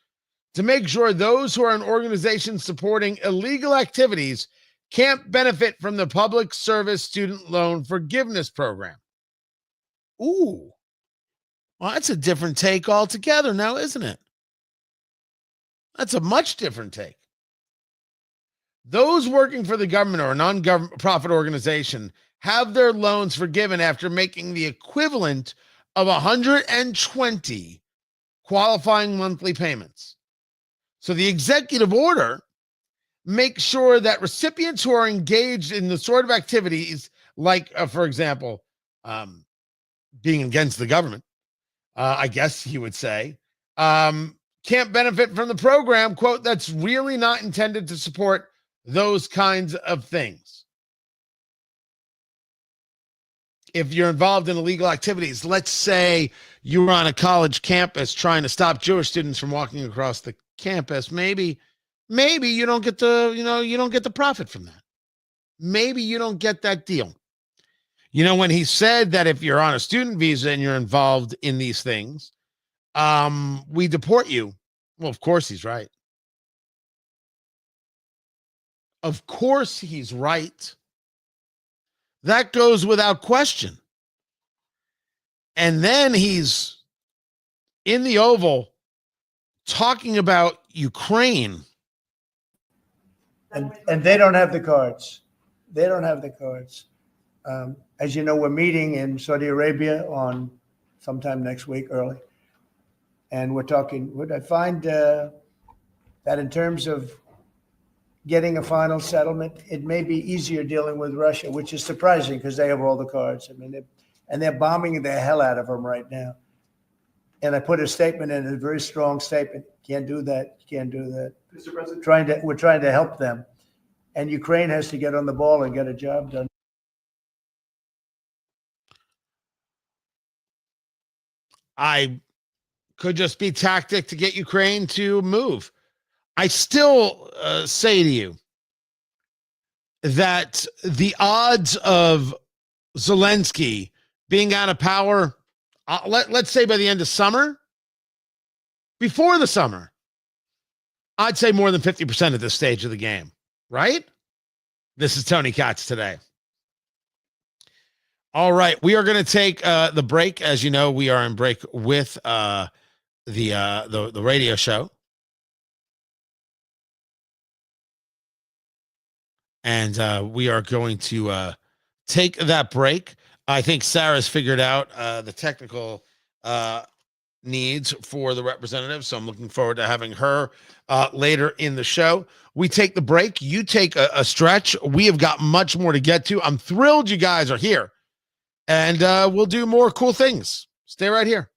to make sure those who are in organizations supporting illegal activities can't benefit from the public service student loan forgiveness program. Ooh, well, that's a different take altogether now, isn't it? That's a much different take. Those working for the government or a non-government profit organization have their loans forgiven after making the equivalent of 120 qualifying monthly payments. So the executive order makes sure that recipients who are engaged in the sort of activities like, for example, being against the government, I guess he would say, can't benefit from the program, quote, that's really not intended to support those kinds of things. If you're involved in illegal activities, let's say you were on a college campus trying to stop Jewish students from walking across the campus, maybe you don't get the profit from that. Maybe you don't get that deal. When he said that if you're on a student visa and you're involved in these things, we deport you. Well, of course he's right. Of course he's right. That goes without question. And then he's in the Oval talking about Ukraine. And they don't have the cards. They don't have the cards. As you know, we're meeting in Saudi Arabia on sometime next week, early. And we're talking, would I find that in terms of getting a final settlement, it may be easier dealing with Russia, which is surprising because they have all the cards. I mean, they're bombing the hell out of them right now. And I put a statement in, a very strong statement. Can't do that. Can't do that. Mr. President, we're trying to help them. And Ukraine has to get on the ball and get a job done. I could just be tactic to get Ukraine to move. I still say to you that the odds of Zelensky being out of power, let's say by the end of summer, before the summer, I'd say more than 50% at this stage of the game, right? This is Tony Katz today. All right, we are going to take the break. As you know, we are in break with the radio show. And we are going to take that break. I think Sarah's figured out the technical needs for the representative. So I'm looking forward to having her later in the show. We take the break. You take a stretch. We have got much more to get to. I'm thrilled you guys are here. And we'll do more cool things. Stay right here.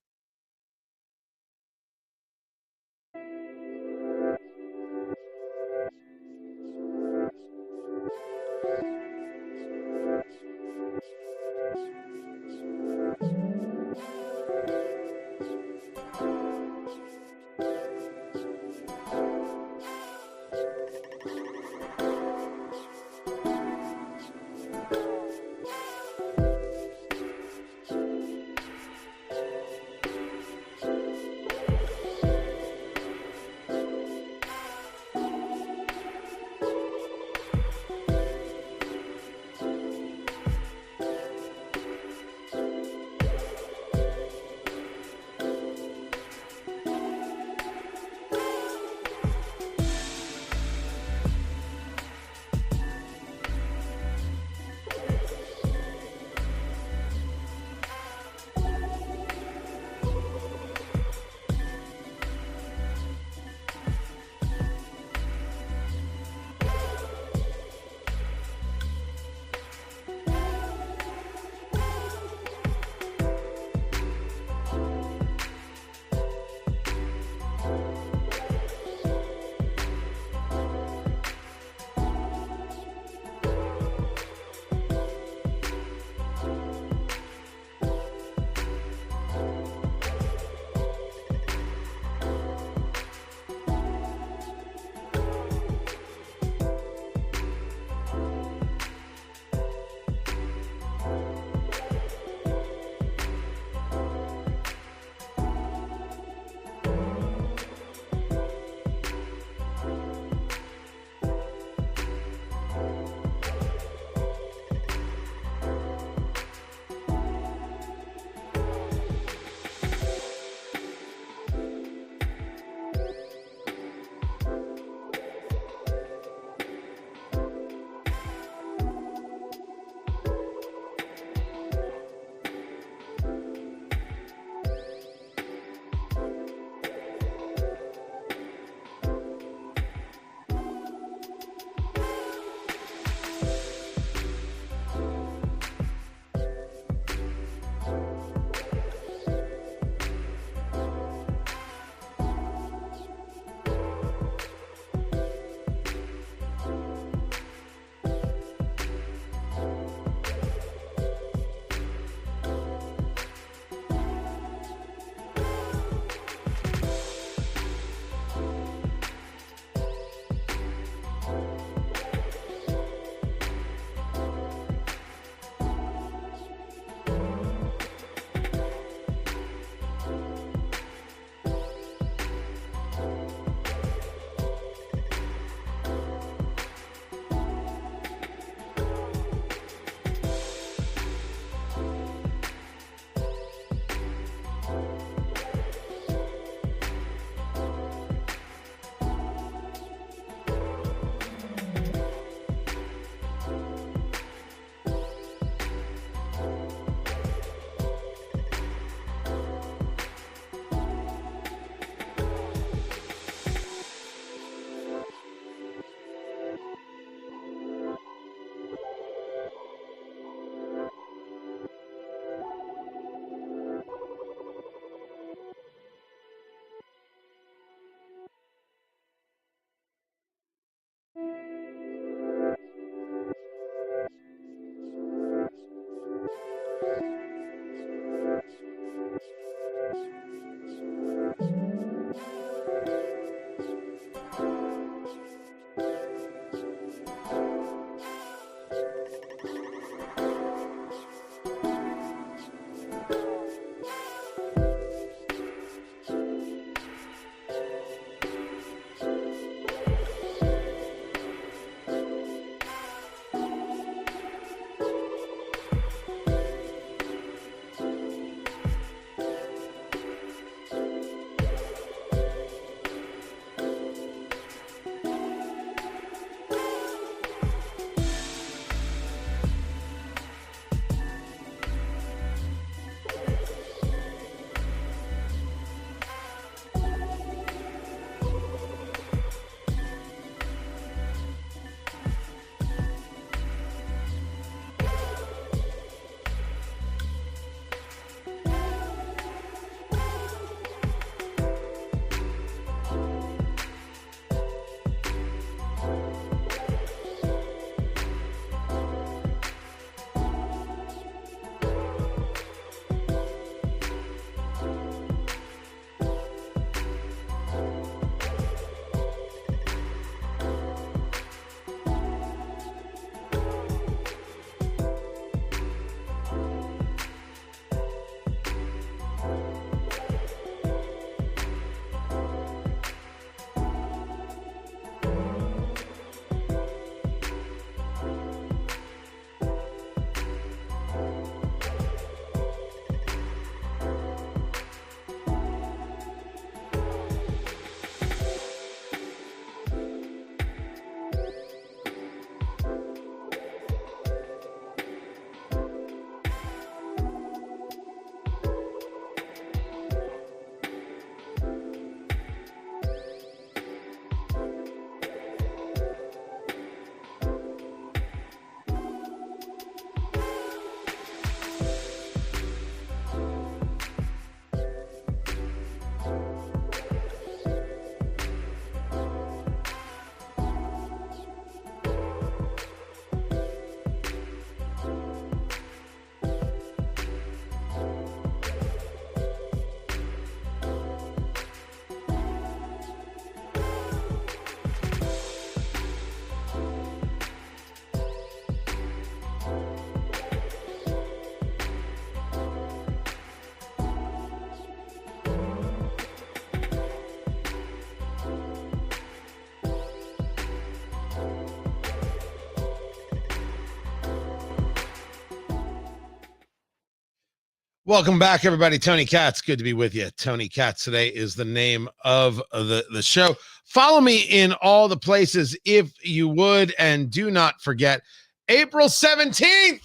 Welcome back, everybody. Tony Katz, good to be with you. Tony Katz today is the name of the show. Follow me in all the places if you would, and do not forget April 17th.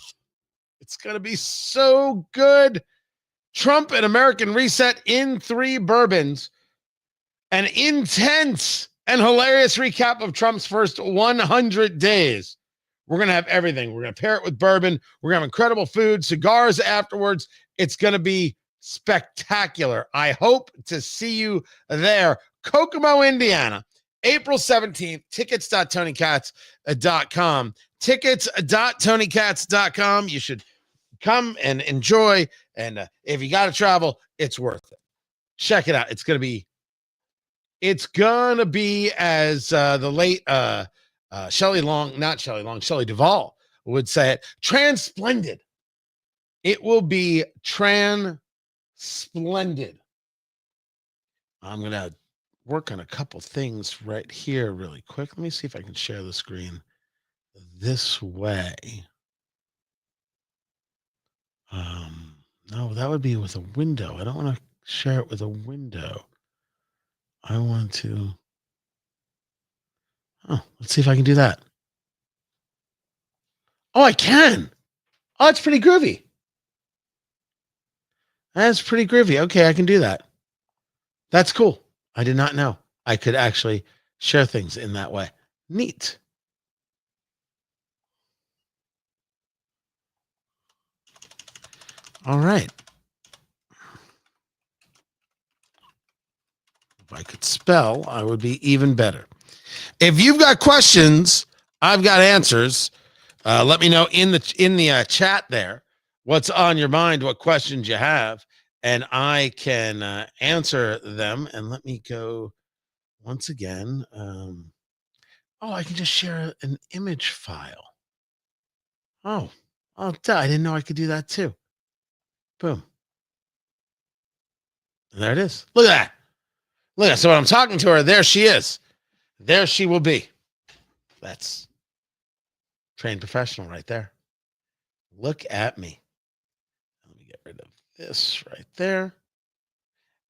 It's going to be so good. Trump and American Reset in 3 bourbons. An intense and hilarious recap of Trump's first 100 days. We're going to have everything. We're going to pair it with bourbon. We're going to have incredible food, cigars afterwards. It's going to be spectacular. I hope to see you there. Kokomo, Indiana, April 17th. Tickets.tonykatz.com. Tickets.tonykatz.com. You should come and enjoy. And if you got to travel, it's worth it. Check it out. It's going to be as the late Shelley Duvall would say it, transplendid. It will be splendid. I'm going to work on a couple things right here really quick. Let me see if I can share the screen this way. No, that would be with a window. I don't want to share it with a window. I want to. Oh, let's see if I can do that. Oh, I can. Oh, it's pretty groovy. That's pretty groovy. Okay, I can do that. That's cool. I did not know I could actually share things in that way. Neat. All right. If I could spell, I would be even better. If you've got questions, I've got answers. Let me know in the chat there what's on your mind, what questions you have, and I can answer them. And let me go once again. I can just share an image file. Oh, I didn't know I could do that too. Boom. And there it is. Look at that. Look at that. So when I'm talking to her, there she is. There she will be. That's trained professional right there. Look at me. Let me get rid of this right there.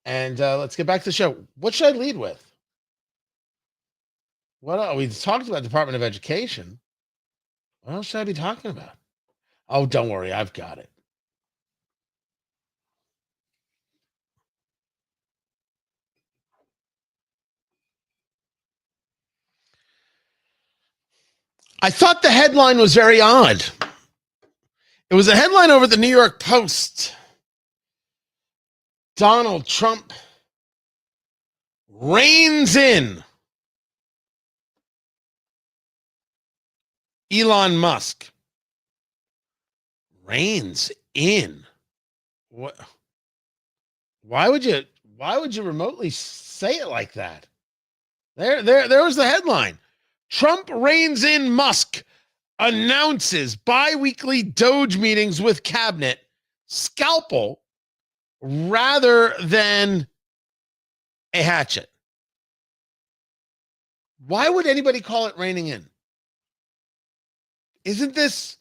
And let's get back to the show. What should I lead with? We talked about Department of Education. What else should I be talking about? Oh, don't worry. I've got it. I thought the headline was very odd. It was a headline over at the New York Post. Donald Trump reins in Elon Musk. Reins in. What? Why would you remotely say it like that? There was the headline. Trump reins in Musk, announces bi-weekly DOGE meetings with cabinet, scalpel rather than a hatchet. Why would anybody call it reining in? Isn't this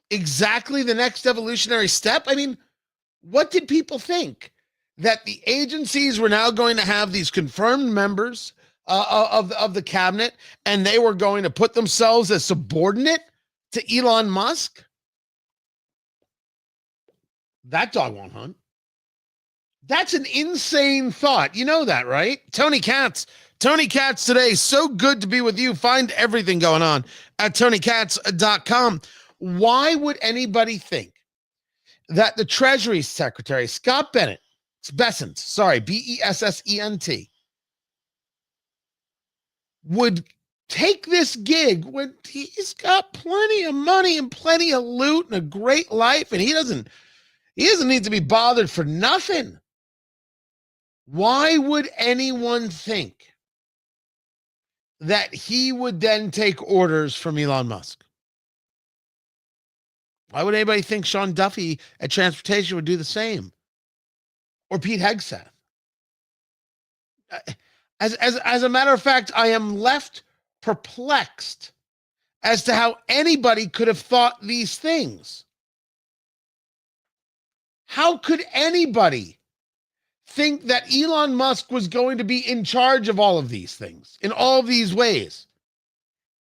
exactly the next evolutionary step? I mean, what did people think? That the agencies were now going to have these confirmed members of the cabinet, and they were going to put themselves as subordinate to Elon Musk? That dog won't hunt. That's an insane thought. You know that, right? Tony Katz today. So good to be with you. Find everything going on at tonykatz.com. Why would anybody think that the Treasury Secretary, Scott Bessent, Bessent, would take this gig when he's got plenty of money and plenty of loot and a great life, and he doesn't need to be bothered for nothing? Why would anyone think that he would then take orders from Elon Musk? Why would anybody think Sean Duffy at Transportation would do the same? Or Pete Hegseth? As a matter of fact, I am left perplexed as to how anybody could have thought these things. How could anybody think that Elon Musk was going to be in charge of all of these things in all of these ways?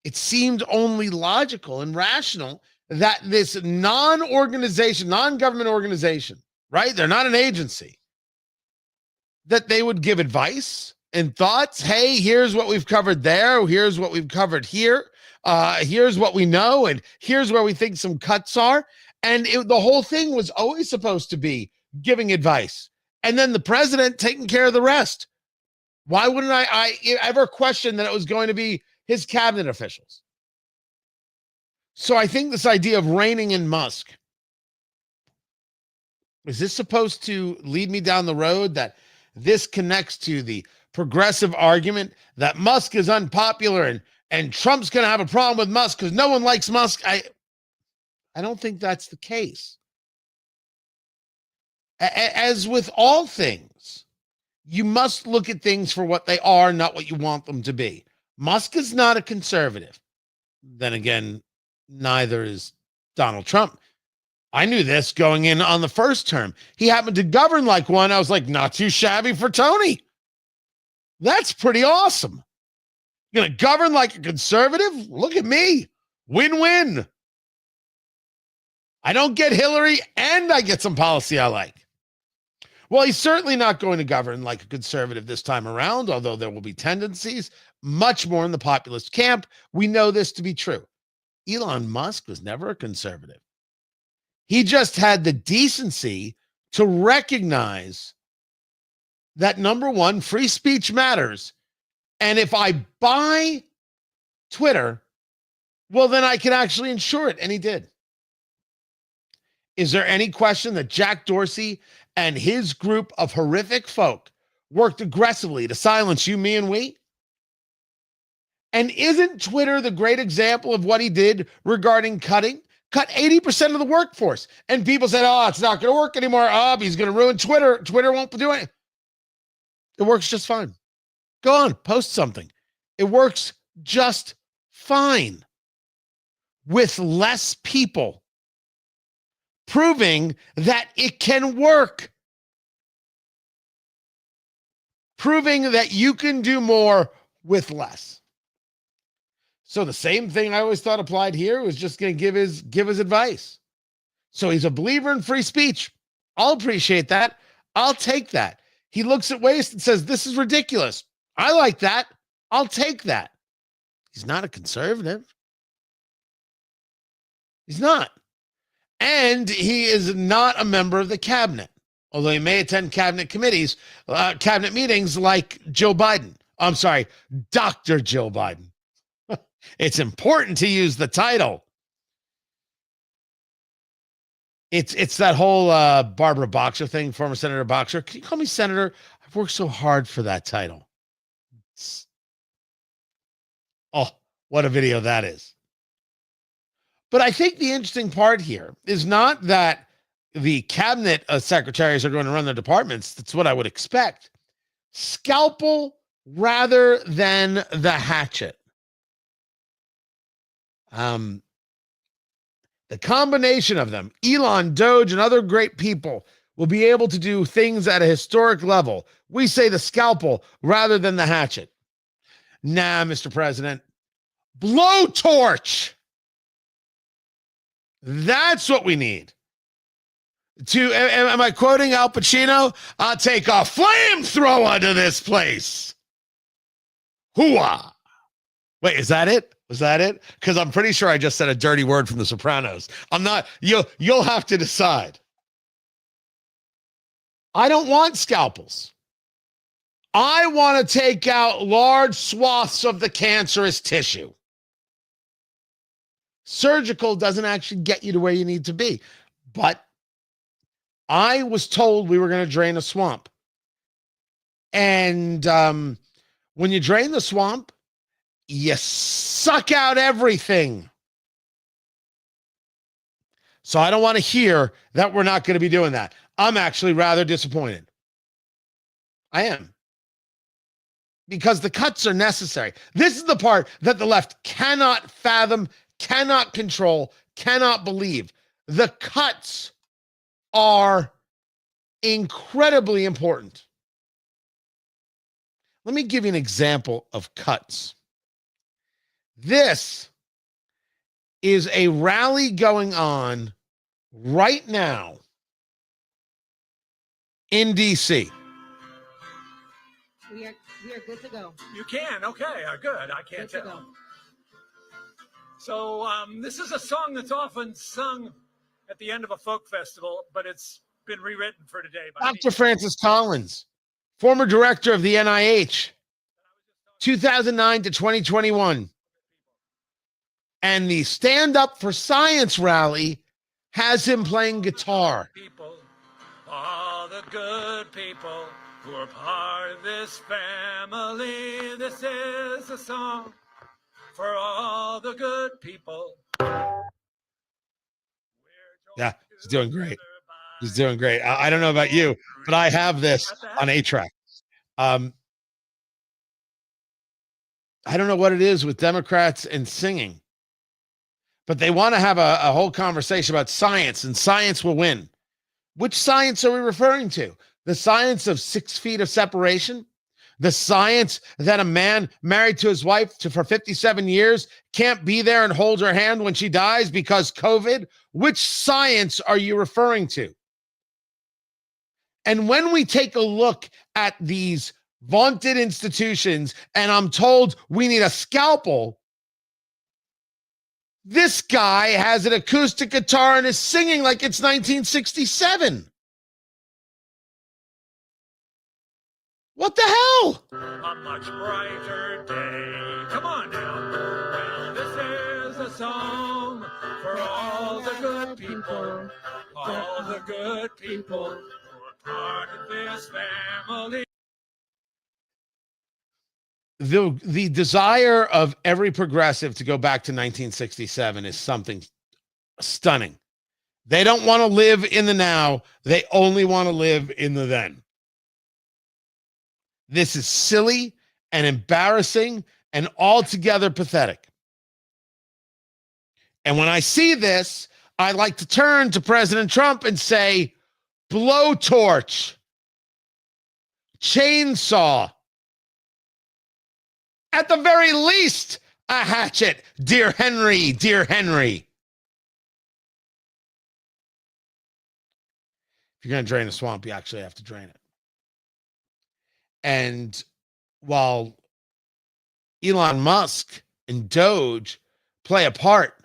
It seemed only logical and rational that this non-government organization, right? They're not an agency, that they would give advice and thoughts. Hey, here's what we've covered there. Here's what we've covered here. Here's what we know. And here's where we think some cuts are. And the whole thing was always supposed to be giving advice. And then the president taking care of the rest. Why wouldn't I ever question that it was going to be his cabinet officials? So I think this idea of reining in Musk, is this supposed to lead me down the road that this connects to the progressive argument that Musk is unpopular and Trump's going to have a problem with Musk because no one likes Musk? I don't think that's the case. As with all things, you must look at things for what they are, not what you want them to be. Musk is not a conservative. Then again, neither is Donald Trump. I knew this going in on the first term. He happened to govern like one. I was like, not too shabby for Tony. That's pretty awesome. You're going to govern like a conservative? Look at me. Win-win. I don't get Hillary and I get some policy I like. Well, he's certainly not going to govern like a conservative this time around, although there will be tendencies much more in the populist camp. We know this to be true. Elon Musk was never a conservative. He just had the decency to recognize that, number one, free speech matters. And if I buy Twitter, well, then I can actually insure it. And he did. Is there any question that Jack Dorsey and his group of horrific folk worked aggressively to silence you, me, and we? And isn't Twitter the great example of what he did regarding cutting? Cut 80% of the workforce. And people said, oh, it's not going to work anymore. Oh, he's going to ruin Twitter. Twitter won't do it. It works just fine. Go on, post something. It works just fine with less people, proving that it can work. Proving that you can do more with less. So the same thing I always thought applied here was just going to give his advice. So he's a believer in free speech. I'll appreciate that. I'll take that. He looks at waste and says, this is ridiculous. I like that. I'll take that. He's not a conservative. He's not. And he is not a member of the cabinet, although he may attend cabinet committees, cabinet meetings like Joe Biden. I'm sorry, Dr. Joe Biden. It's important to use the title. It's that whole Barbara Boxer thing, former Senator Boxer. Can you call me Senator? I've worked so hard for that title. Oh, what a video that is. But I think the interesting part here is not that the cabinet secretaries are going to run their departments. That's what I would expect. Scalpel rather than the hatchet. The combination of them, Elon, DOGE, and other great people, will be able to do things at a historic level. We say the scalpel rather than the hatchet. Nah, Mr. President. Blowtorch. That's what we need. Am I quoting Al Pacino? I'll take a flamethrower to this place. Hooah. Wait, is that it? Was that it? Because I'm pretty sure I just said a dirty word from The Sopranos. I'm not. You'll have to decide. I don't want scalpels. I want to take out large swaths of the cancerous tissue. Surgical doesn't actually get you to where you need to be. But I was told we were going to drain a swamp. And when you drain the swamp, you suck out everything. So I don't want to hear that we're not going to be doing that. I'm actually rather disappointed. I am. Because the cuts are necessary. This is the part that the left cannot fathom, cannot control, cannot believe. The cuts are incredibly important. Let me give you an example of cuts. This is a rally going on right now in DC. We are good to go. You can? Okay, good. I can't Good to tell. go. So this is a song that's often sung at the end of a folk festival, but it's been rewritten for today. By Dr. Francis Collins, former director of the NIH, 2009 to 2021. And the Stand Up for Science rally has him playing guitar. People, all the good people who are part of this family. This is a song for all the good people. Yeah, he's doing great. He's doing great. I don't know about you, but I have this on 8-track. I don't know what it is with Democrats and singing, but they want to have a whole conversation about science, and science will win. Which science are we referring to? The science of 6 feet of separation? The science that a man married to his wife for 57 years can't be there and hold her hand when she dies because COVID? Which science are you referring to? And when we take a look at these vaunted institutions and I'm told we need a scalpel, this guy has an acoustic guitar and is singing like it's 1967. What the hell? A much brighter day. Come on now. Well, this is a song for all the good people. All the good people who are part of this family. The desire of every progressive to go back to 1967 is something stunning. They don't want to live in the now. They only want to live in the then. This is silly and embarrassing and altogether pathetic. And when I see this, I like to turn to President Trump and say, blowtorch, chainsaw, at the very least, a hatchet, dear Henry, dear Henry. If you're going to drain a swamp, you actually have to drain it. And while Elon Musk and DOGE play a part,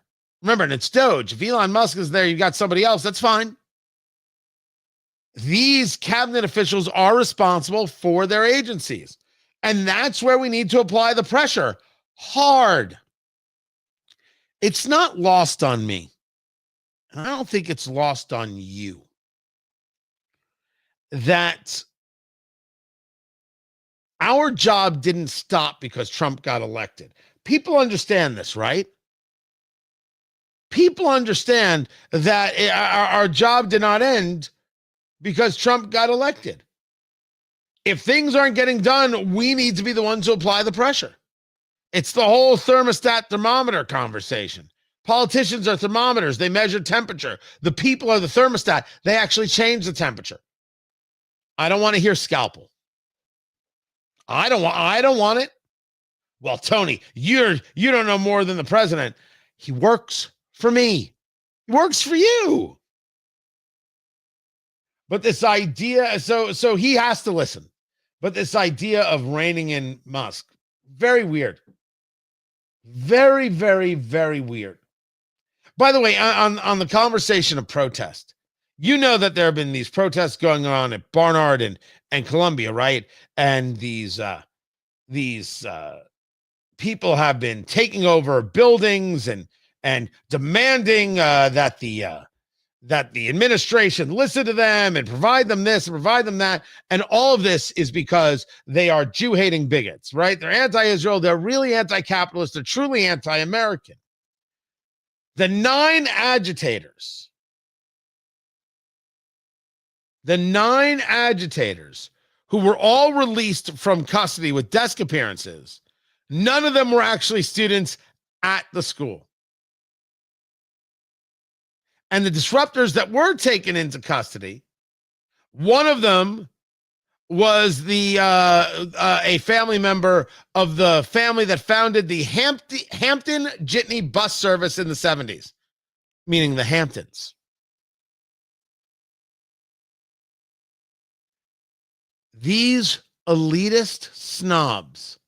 remember, and it's DOGE. If Elon Musk is there, you've got somebody else, that's fine. These cabinet officials are responsible for their agencies. And that's where we need to apply the pressure hard. It's not lost on me. And I don't think it's lost on you that our job didn't stop because Trump got elected. People understand this, right? People understand that our job did not end because Trump got elected. If things aren't getting done, we need to be the ones to apply the pressure. It's the whole thermostat thermometer conversation. Politicians are thermometers. They measure temperature. The people are the thermostat. They actually change the temperature. I don't want to hear scalpel. I don't want it. Well, Tony, you don't know more than the president. He works for me. He works for you. But this idea, so he has to listen. But this idea of reining in Musk, very weird. Very, very, very weird. By the way, on the conversation of protest, you know that there have been these protests going on at Barnard and Columbia, right? And these people have been taking over buildings and demanding that the administration listen to them and provide them this and provide them that. And all of this is because they are Jew-hating bigots, right? They're anti-Israel. They're really anti-capitalist. They're truly anti-American. The nine agitators who were all released from custody with desk appearances, none of them were actually students at the school. And the disruptors that were taken into custody One of them was a family member of the family that founded the Hampton Jitney bus service in the 70s, meaning the Hamptons. These elitist snobs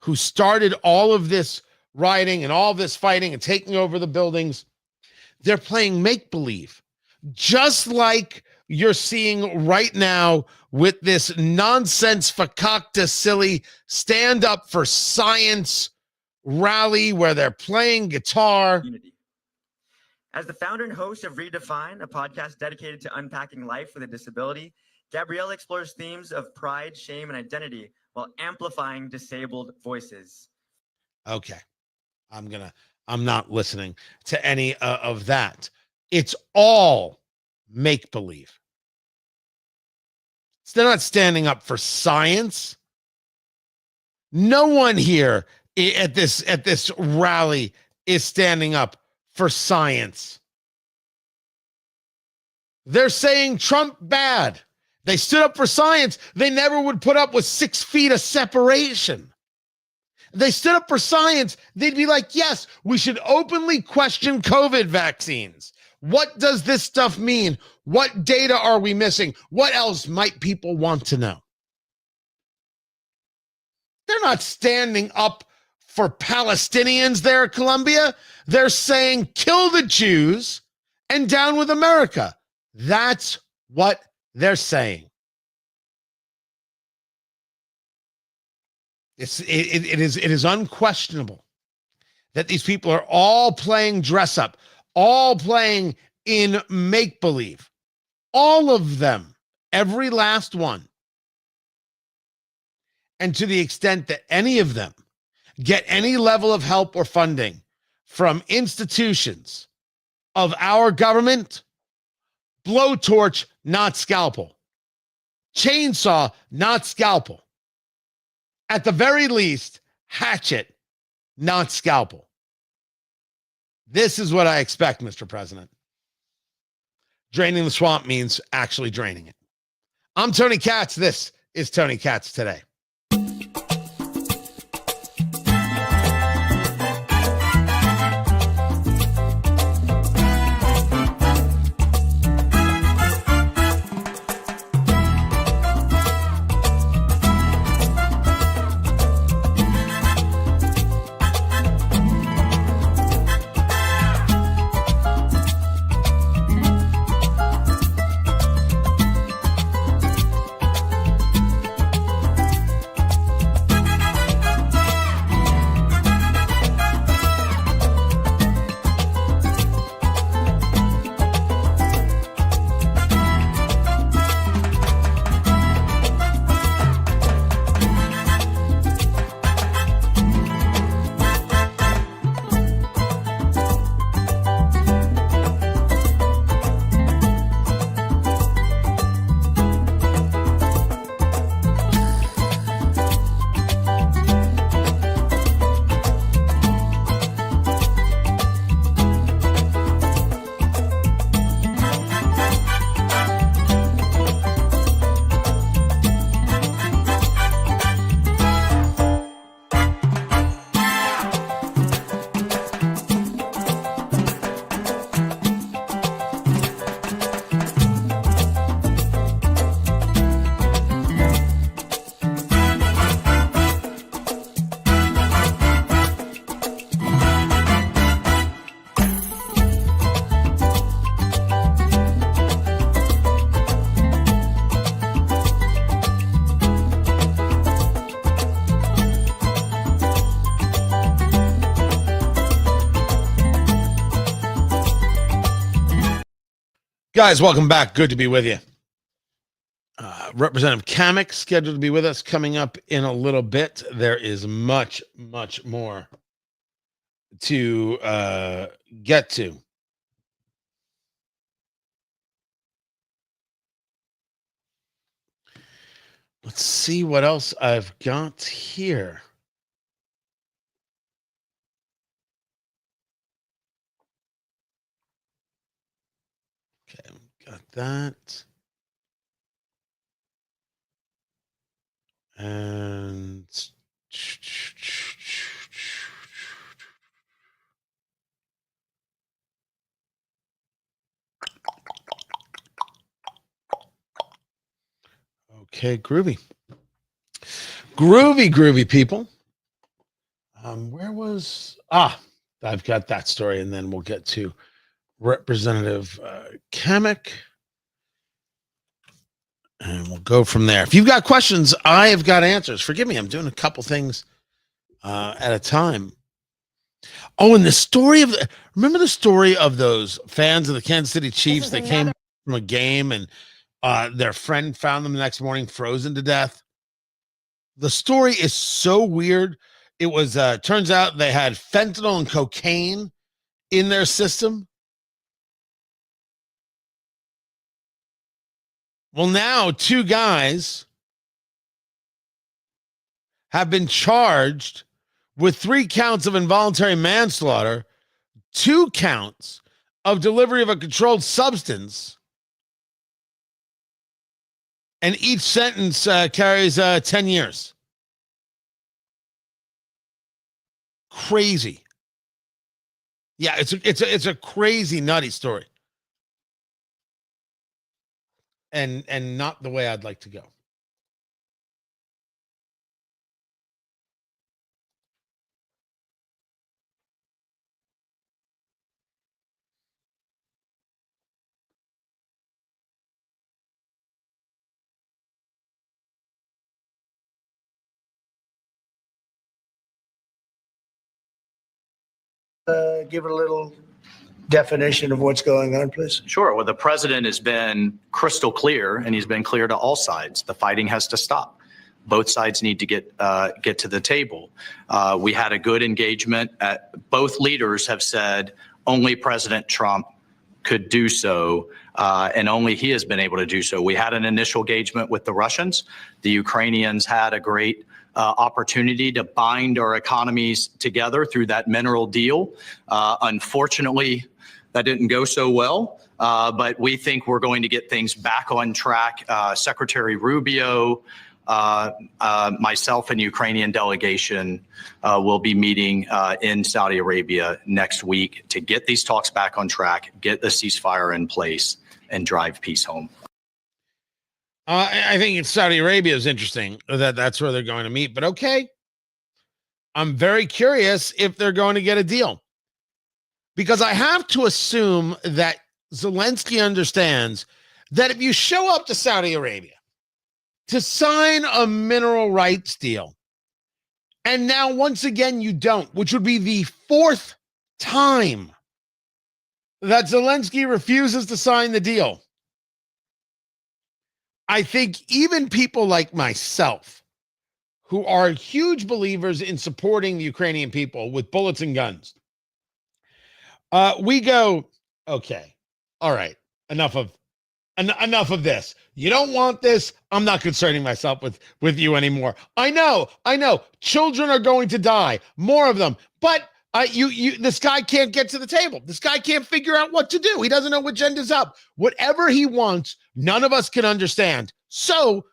who started all of this rioting and all this fighting and taking over the buildings, they're playing make-believe, just like you're seeing right now with this nonsense, fakakta, silly stand up for science rally where they're playing guitar. As the founder and host of Redefine, a podcast dedicated to unpacking life with a disability, Gabrielle explores themes of pride, shame, and identity while amplifying disabled voices. Okay. I'm not listening to any of that. It's all make believe. They're not standing up for science. No one here at this rally is standing up for science. They're saying Trump bad. They stood up for science. They never would put up with 6 feet of separation. They stood up for science. They'd be like, yes, we should openly question COVID vaccines. What does this stuff mean? What data are we missing? What else might people want to know? They're not standing up for Palestinians there at Columbia. They're saying kill the Jews and down with America. That's what they're saying. It is unquestionable that these people are all playing dress up, all playing in make-believe. All of them, every last one. And to the extent that any of them get any level of help or funding from institutions of our government, blowtorch, not scalpel. Chainsaw, not scalpel. At the very least, hatchet, not scalpel. This is what I expect, Mr. President. Draining the swamp means actually draining it. I'm Tony Katz. This is Tony Katz Today. Guys, welcome back. Good to be with you. Representative Cammack scheduled to be with us coming up in a little bit. There is much, much more to get to. Let's see what else I've got here. Okay, got that. And okay, groovy. Groovy people. Where was I've got that story, and then we'll get to Representative Cammack, and we'll go from there. If you've got questions, I have got answers. Forgive me, I'm doing a couple things at a time. Oh, and the story of remember the story of those fans of the Kansas City Chiefs that came from a game, and their friend found them the next morning frozen to death. The story is so weird. It was turns out they had fentanyl and cocaine in their system. Well, now 2 guys have been charged with 3 counts of involuntary manslaughter, 2 counts of delivery of a controlled substance, and each sentence carries 10 years. Crazy. Yeah, it's a crazy, nutty story. And not the way I'd like to go. Give it a little definition of what's going on, please. Sure. Well, the president has been crystal clear, and he's been clear to all sides. The fighting has to stop. Both sides need to get to the table. We had a good engagement. Both leaders have said only President Trump could do so, and only he has been able to do so. We had an initial engagement with the Russians. The Ukrainians had a great opportunity to bind our economies together through that mineral deal. Unfortunately, that didn't go so well, but we think we're going to get things back on track. Secretary Rubio, myself and Ukrainian delegation will be meeting in Saudi Arabia next week to get these talks back on track, get the ceasefire in place, and drive peace home. I think Saudi Arabia is interesting that that's where they're going to meet, but okay. I'm very curious if they're going to get a deal, because I have to assume that Zelensky understands that if you show up to Saudi Arabia to sign a mineral rights deal, and now once again you don't, which would be the 4th time that Zelensky refuses to sign the deal, I think even people like myself, who are huge believers in supporting the Ukrainian people with bullets and guns, we go, okay, all right, enough of this. You don't want this. I'm not concerning myself with you anymore. I know. Children are going to die, more of them, but this guy can't get to the table. This guy can't figure out what to do. He doesn't know what agenda's up. Whatever he wants, none of us can understand. So,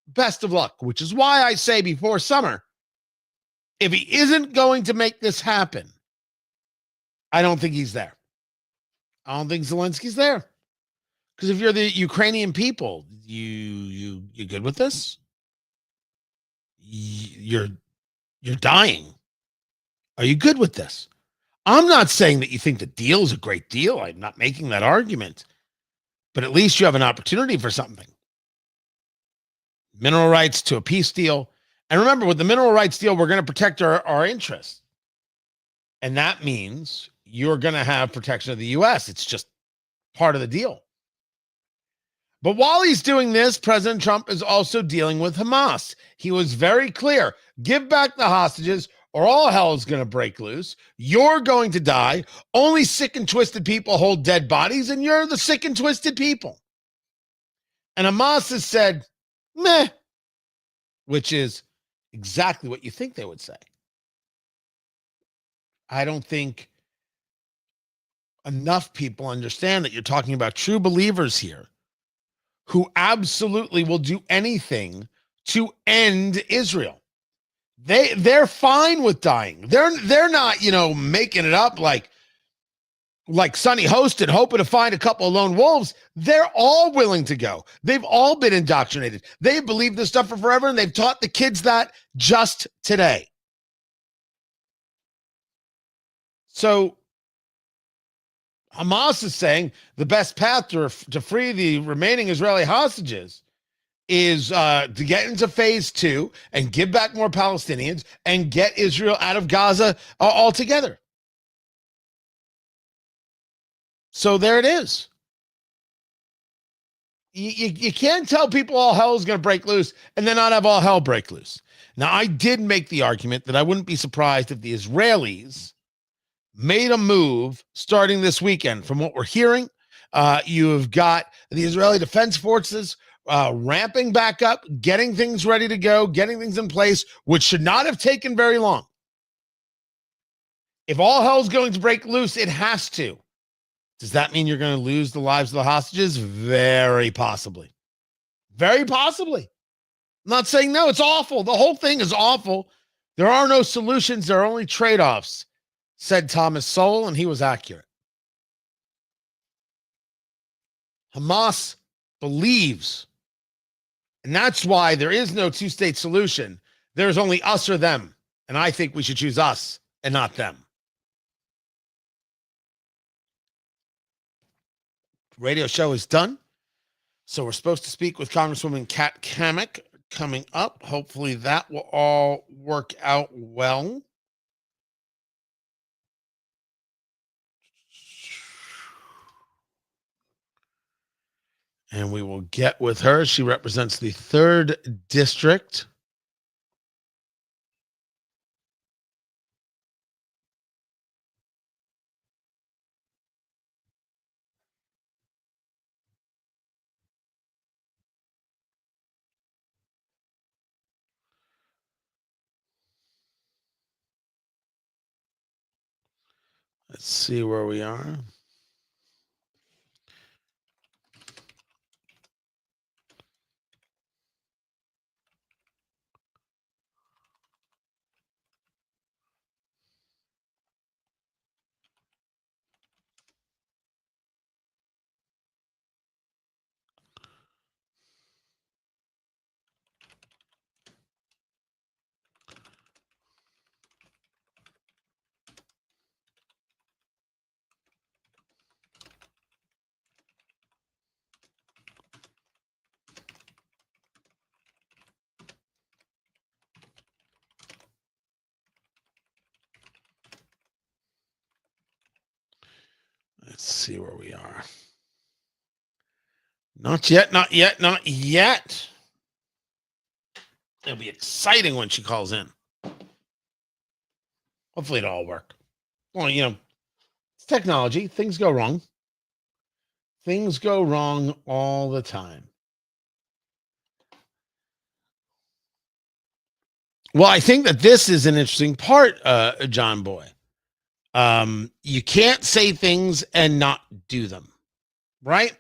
best of luck, which is why I say before summer, if he isn't going to make this happen, I don't think he's there. I don't think Zelensky's there. Because if you're the Ukrainian people, you good with this? You're dying. Are you good with this? I'm not saying that you think the deal is a great deal. I'm not making that argument. But at least you have an opportunity for something. Mineral rights to a peace deal. And remember, with the mineral rights deal, we're going to protect our interests. And that means you're going to have protection of the U.S. It's just part of the deal. But while he's doing this, President Trump is also dealing with Hamas. He was very clear. Give back the hostages, or all hell is going to break loose. You're going to die. Only sick and twisted people hold dead bodies, and you're the sick and twisted people. And Hamas has said, meh, which is exactly what you think they would say. I don't think enough people understand that you're talking about true believers here who absolutely will do anything to end Israel. They're fine with dying. They're not, making it up like Sonny hosted, hoping to find a couple of lone wolves. They're all willing to go. They've all been indoctrinated. They've believed this stuff for forever, and they've taught the kids that just today. So Hamas is saying the best path to free the remaining Israeli hostages is to get into phase 2 and give back more Palestinians and get Israel out of Gaza altogether. So there it is. You can't tell people all hell is going to break loose and then not have all hell break loose. Now, I did make the argument that I wouldn't be surprised if the Israelis made a move starting this weekend. From what we're hearing, you have got the Israeli Defense Forces ramping back up, getting things ready to go, getting things in place, which should not have taken very long. If all hell's going to break loose, it has to. Does that mean you're going to lose the lives of the hostages? Very possibly. Very possibly. I'm not saying no, it's awful. The whole thing is awful. There are no solutions. There are only trade-offs, said Thomas Sowell, and he was accurate. Hamas believes, and that's why there is no two-state solution. There's only us or them, and I think we should choose us and not them. Radio show is done. So we're supposed to speak with Congresswoman Cammack coming up. Hopefully that will all work out well. And we will get with her. She represents the 3rd District. Let's see where we are. Let's see where we are. Not yet, not yet, not yet. It'll be exciting when she calls in. Hopefully it'll all work. Well, it's technology. Things go wrong. Things go wrong all the time. Well, I think that this is an interesting part, John Boy. You can't say things and not do them, right?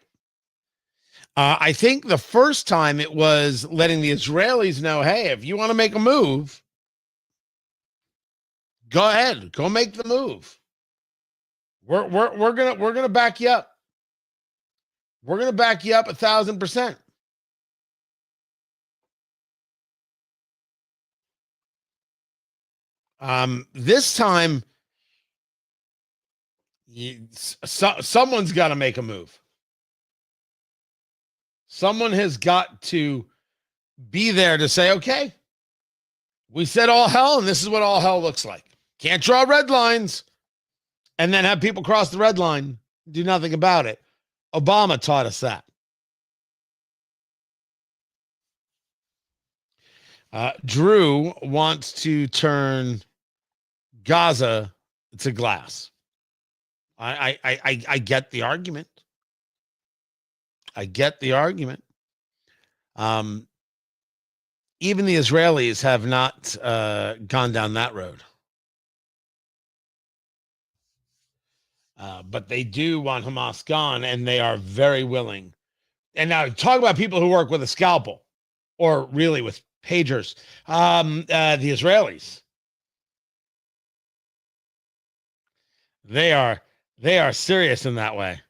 I think the first time it was letting the Israelis know, hey, if you want to make a move, go ahead, go make the move. We're gonna back you up. We're gonna back you up 1,000%. This time, someone's got to make a move. Someone has got to be there to say, okay, we said all hell, and this is what all hell looks like. Can't draw red lines and then have people cross the red line, do nothing about it. Obama taught us that. Drew wants to turn Gaza to glass. I get the argument. I get the argument. Even the Israelis have not gone down that road. But they do want Hamas gone, and they are very willing. And now talk about people who work with a scalpel, or really with pagers. The Israelis, they are serious in that way.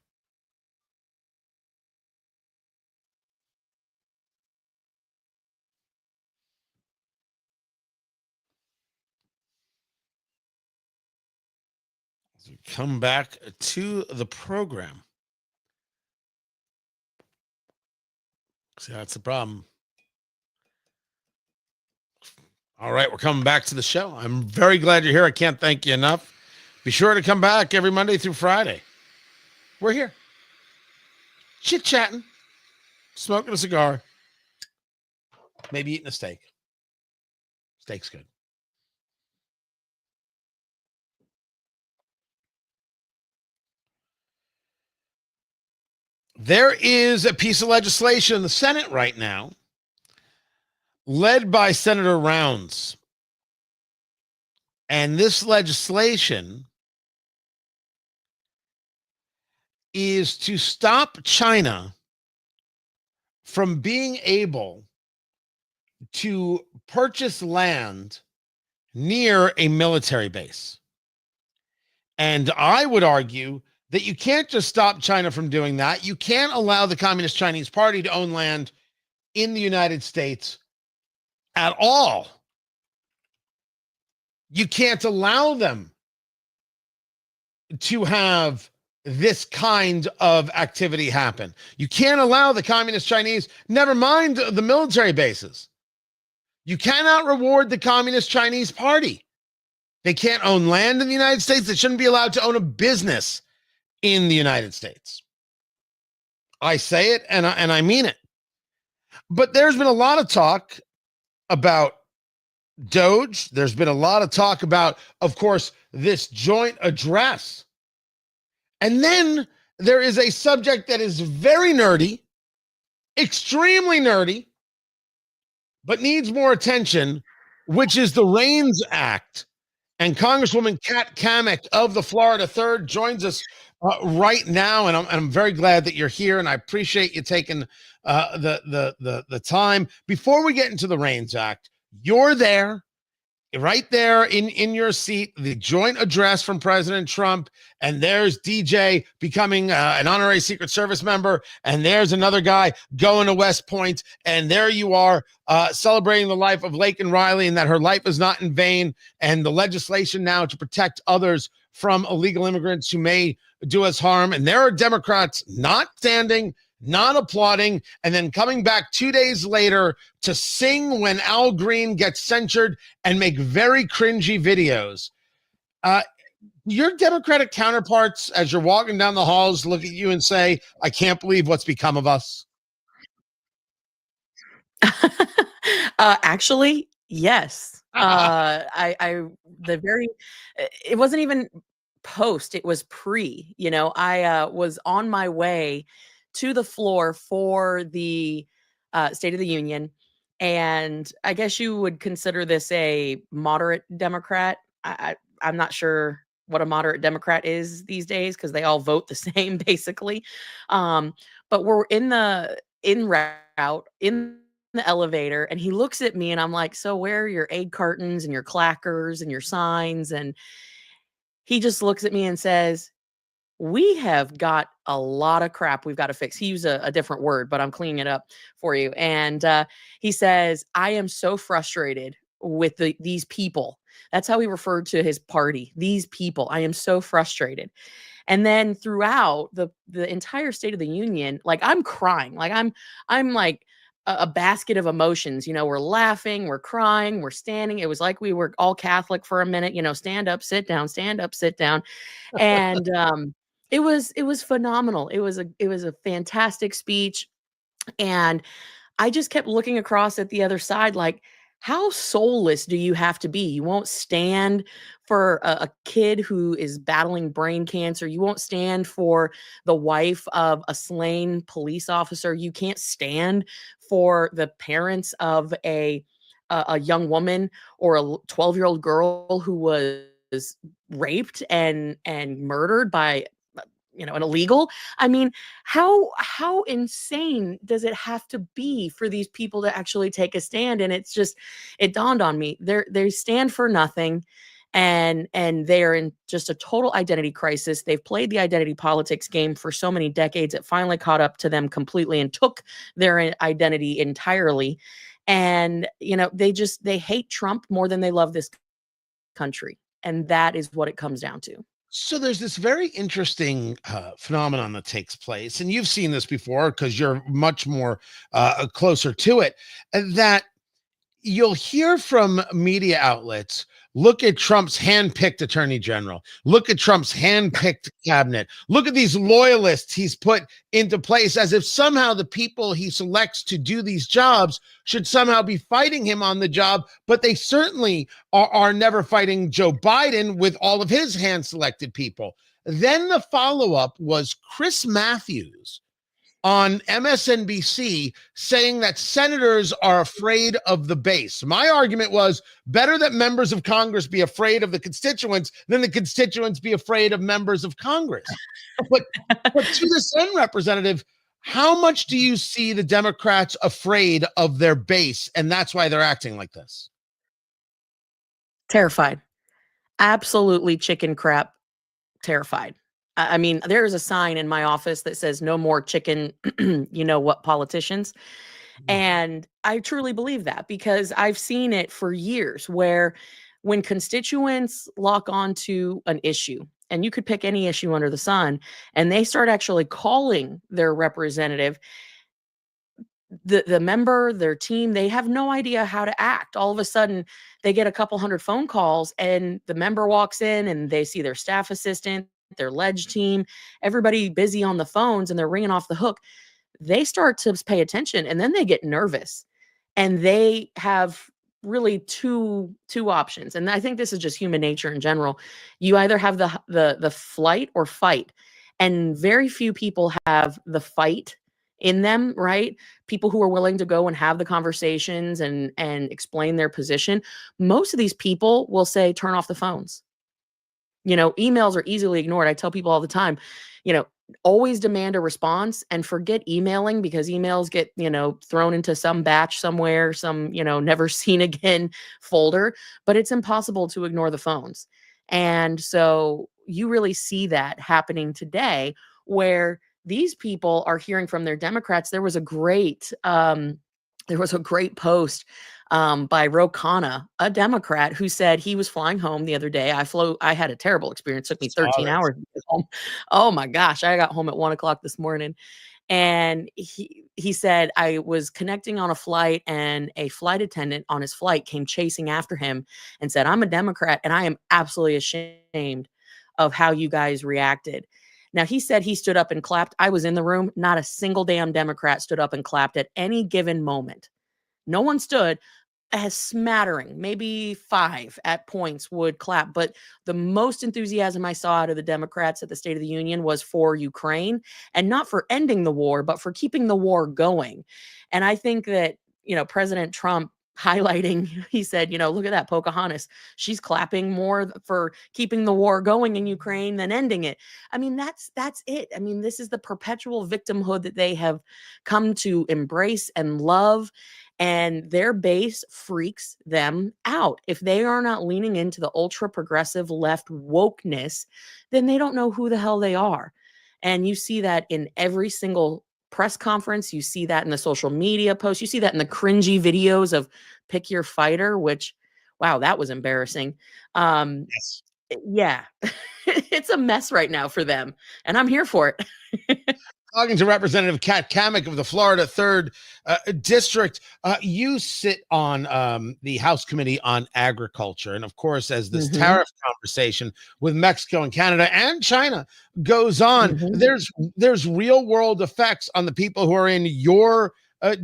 As we come back to the program. See, that's the problem. All right, we're coming back to the show. I'm very glad you're here. I can't thank you enough. Be sure to come back every Monday through Friday. We're here. Chit-chatting, smoking a cigar, maybe eating a steak. Steak's good. There is a piece of legislation in the Senate right now led by Senator Rounds. And this legislation is to stop China from being able to purchase land near a military base. And I would argue that you can't just stop China from doing that. You can't allow the Communist Chinese Party to own land in the United States at all. You can't allow them to have this kind of activity happen. You can't allow the Communist Chinese, never mind the military bases. You cannot reward the Communist Chinese Party. They can't own land in the United States. They shouldn't be allowed to own a business in the United States. I say it and I mean it. But there's been a lot of talk about DOGE. There's been a lot of talk about, of course, this joint address. And then there is a subject that is very nerdy, extremely nerdy, but needs more attention, which is the REINS Act. And Congresswoman Cammack of the Florida 3rd joins us right now, and I'm very glad that you're here, and I appreciate you taking the time. Before we get into the REINS Act, you're there, right there in your seat, the joint address from President Trump, and there's DJ becoming an honorary Secret Service member, and there's another guy going to West Point, and there you are celebrating the life of Laken Riley and that her life is not in vain, and the legislation now to protect others from illegal immigrants who may do us harm. And there are Democrats not standing, not applauding, and then coming back 2 days later to sing when Al Green gets censured and make very cringy videos. Your Democratic counterparts, as you're walking down the halls, look at you and say, I can't believe what's become of us. Actually, yes. It wasn't even post, it was pre, I was on my way to the floor for the State of the Union. And I guess you would consider this a moderate Democrat. I'm not sure what a moderate Democrat is these days because they all vote the same, basically. But we're in route, in the elevator, and he looks at me and I'm like, so where are your egg cartons and your clackers and your signs? And he just looks at me and says, we have got a lot of crap we've got to fix. He used a different word, but I'm cleaning it up for you. And he says, I am so frustrated with these people. That's how he referred to his party. These people. I am so frustrated. And then throughout the entire State of the Union, like I'm crying. Like I'm like a basket of emotions. We're laughing, we're crying, we're standing. It was like we were all Catholic for a minute, stand up, sit down, stand up, sit down. And it was phenomenal. It was a fantastic speech. And I just kept looking across at the other side, like, how soulless do you have to be? You won't stand for a kid who is battling brain cancer. You won't stand for the wife of a slain police officer. You can't stand for the parents of a young woman or a 12-year-old girl who was raped and murdered by an illegal. I mean, how insane does it have to be for these people to actually take a stand? And it dawned on me, they stand for nothing, and they are in just a total identity crisis. They've played the identity politics game for so many decades. It finally caught up to them completely and took their identity entirely. And they hate Trump more than they love this country, and that is what it comes down to. So there's this very interesting phenomenon that takes place, and you've seen this before because you're much more closer to it, that you'll hear from media outlets. Look at Trump's handpicked attorney general. Look at Trump's handpicked cabinet. Look at these loyalists he's put into place, as if somehow the people he selects to do these jobs should somehow be fighting him on the job. But they certainly are never fighting Joe Biden with all of his hand-selected people. Then the follow-up was Chris Matthews on MSNBC saying that senators are afraid of the base. My argument was better that members of Congress be afraid of the constituents than the constituents be afraid of members of Congress. But to this end, Representative, how much do you see the Democrats afraid of their base, and that's why they're acting like this? Terrified. Absolutely chicken crap terrified. I mean, there's a sign in my office that says no more chicken, politicians. And I truly believe that, because I've seen it for years, where when constituents lock onto an issue, and you could pick any issue under the sun, and they start actually calling their representative, the member, their team, they have no idea how to act. All of a sudden, they get a couple hundred phone calls, and the member walks in and they see their staff assistant, their ledge team, everybody busy on the phones, and they're ringing off the hook. They start to pay attention, and then they get nervous, and they have really two options. And I think this is just human nature in general. You either have the flight or fight, and very few people have the fight in them, right? People who are willing to go and have the conversations and explain their position. Most of these people will say, turn off the phones. Emails are easily ignored. I tell people all the time, always demand a response, and forget emailing, because emails get, thrown into some batch somewhere, some, never seen again folder, but it's impossible to ignore the phones. And so you really see that happening today, where these people are hearing from their Democrats. There was a great post by Ro Khanna, a Democrat, who said he was flying home the other day. I had a terrible experience. It took me 13 hours to get home. Oh my gosh. I got home at 1:00 this morning. And he said, I was connecting on a flight, and a flight attendant on his flight came chasing after him and said, I'm a Democrat, and I am absolutely ashamed of how you guys reacted. Now, he said he stood up and clapped. I was in the room. Not a single damn Democrat stood up and clapped at any given moment. No one stood. A smattering, maybe 5 at points would clap. But the most enthusiasm I saw out of the Democrats at the State of the Union was for Ukraine, and not for ending the war, but for keeping the war going. And I think that, President Trump highlighting, he said, look at that Pocahontas. She's clapping more for keeping the war going in Ukraine than ending it. I mean, that's it. I mean, this is the perpetual victimhood that they have come to embrace and love. And their base freaks them out. If they are not leaning into the ultra progressive left wokeness, then they don't know who the hell they are. And you see that in every single press conference. You see that in the social media posts. You see that in the cringy videos of pick your fighter, which, wow, that was embarrassing. Yes. Yeah, it's a mess right now for them, and I'm here for it. Talking to Representative Kat Cammack of the Florida 3rd District. You sit on the House Committee on Agriculture. And of course, as this tariff conversation with Mexico and Canada and China goes on, there's real world effects on the people who are in your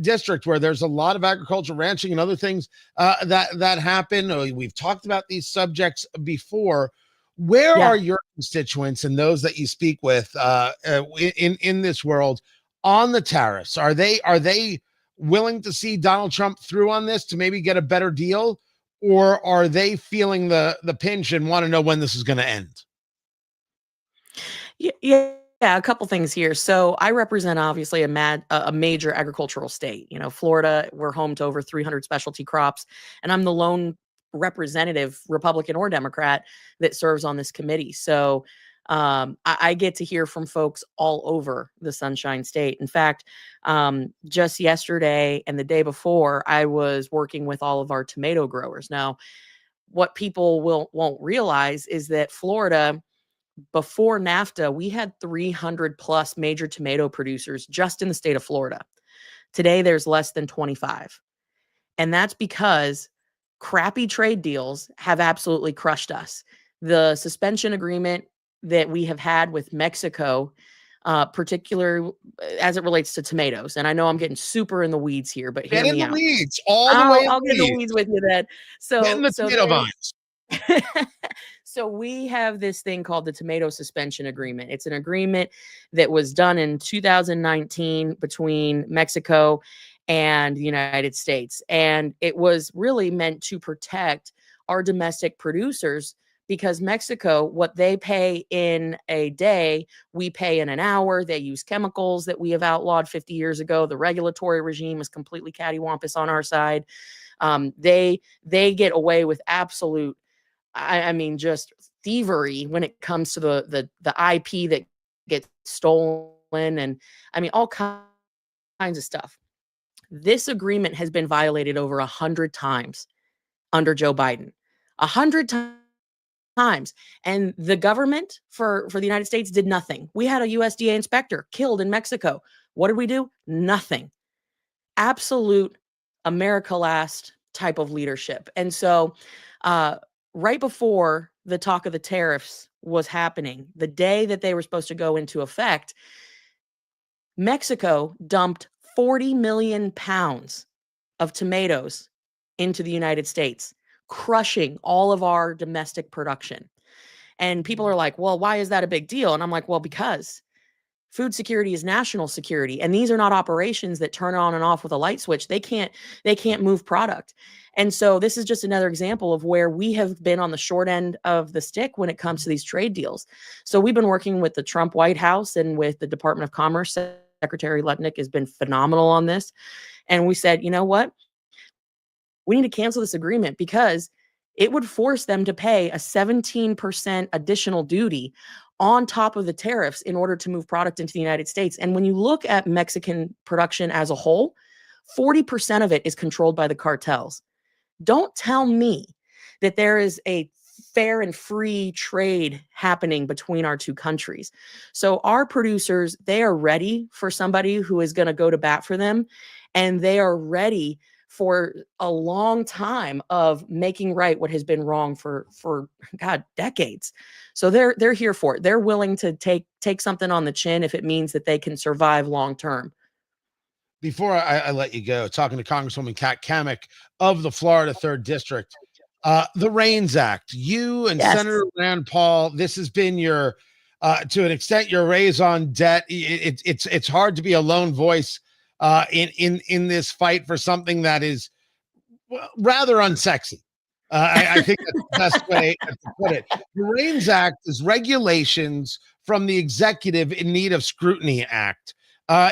district, where there's a lot of agriculture, ranching, and other things that happen. We've talked about these subjects before. Where are your constituents and those that you speak with in this world on the tariffs? Are they willing to see Donald Trump through on this to maybe get a better deal, or are they feeling the pinch and want to know when this is going to end? Yeah, Yeah, a couple things here. So I represent obviously a major agricultural state. You know, Florida, we're home to over 300 specialty crops, and I'm the lone representative, Republican or Democrat, that serves on this committee. So I get to hear from folks all over the Sunshine State. In fact, just yesterday and the day before, I was working with all of our tomato growers. Now, what people won't realize is that Florida, before NAFTA, we had 300 plus major tomato producers just in the state of Florida. Today, there's less than 25. And that's because crappy trade deals have absolutely crushed us. The suspension agreement that we have had with Mexico, particular as it relates to tomatoes. And I know I'm getting super in the weeds here, but hear Get in me the out. weeds, all the way in I'll the get in the weeds. weeds with you then. Get in the tomato there- vines. So we have this thing called the tomato suspension agreement. It's an agreement that was done in 2019 between Mexico and the United States. And it was really meant to protect our domestic producers, because Mexico, what they pay in a day, we pay in an hour. They use chemicals that we have outlawed 50 years ago. The regulatory regime is completely cattywampus on our side. They get away with absolute, I mean, just thievery when it comes to the IP that gets stolen, and I mean all kinds of stuff. This agreement has been violated over 100 times under Joe Biden, 100 times, and the government for the United States did nothing. We had a USDA inspector killed in Mexico. What did we do? Nothing. Absolute America last type of leadership. And so, right before the talk of the tariffs was happening, the day that they were supposed to go into effect, Mexico dumped 40 million pounds of tomatoes into the United States, crushing all of our domestic production. And people are like, well, why is that a big deal? And I'm like, well, because food security is national security, and these are not operations that turn on and off with a light switch. They can't move product. And so this is just another example of where we have been on the short end of the stick when it comes to these trade deals. So we've been working with the Trump White House and with the Department of Commerce. Secretary Lutnick has been phenomenal on this. And we said, you know what? We need to cancel this agreement because it would force them to pay a 17% additional duty on top of the tariffs in order to move product into the United States. And when you look at Mexican production as a whole, 40% of it is controlled by the cartels. Don't tell me that there is a fair and free trade happening between our two countries. So our producers, they are ready for somebody who is going to go to bat for them, and they are ready for a long time of making right what has been wrong for God, decades. So they're here for it. They're willing to take something on the chin if it means that they can survive long term. Before I let you go, talking to Congresswoman Cammack of the Florida 3rd District, the REINS Act, you and Yes. Senator Rand Paul, this has been your, to an extent, your raison d'etre. It's hard to be a lone voice in this fight for something that is rather unsexy. I think that's the best way to put it. The REINS Act is regulations from the executive in need of scrutiny act.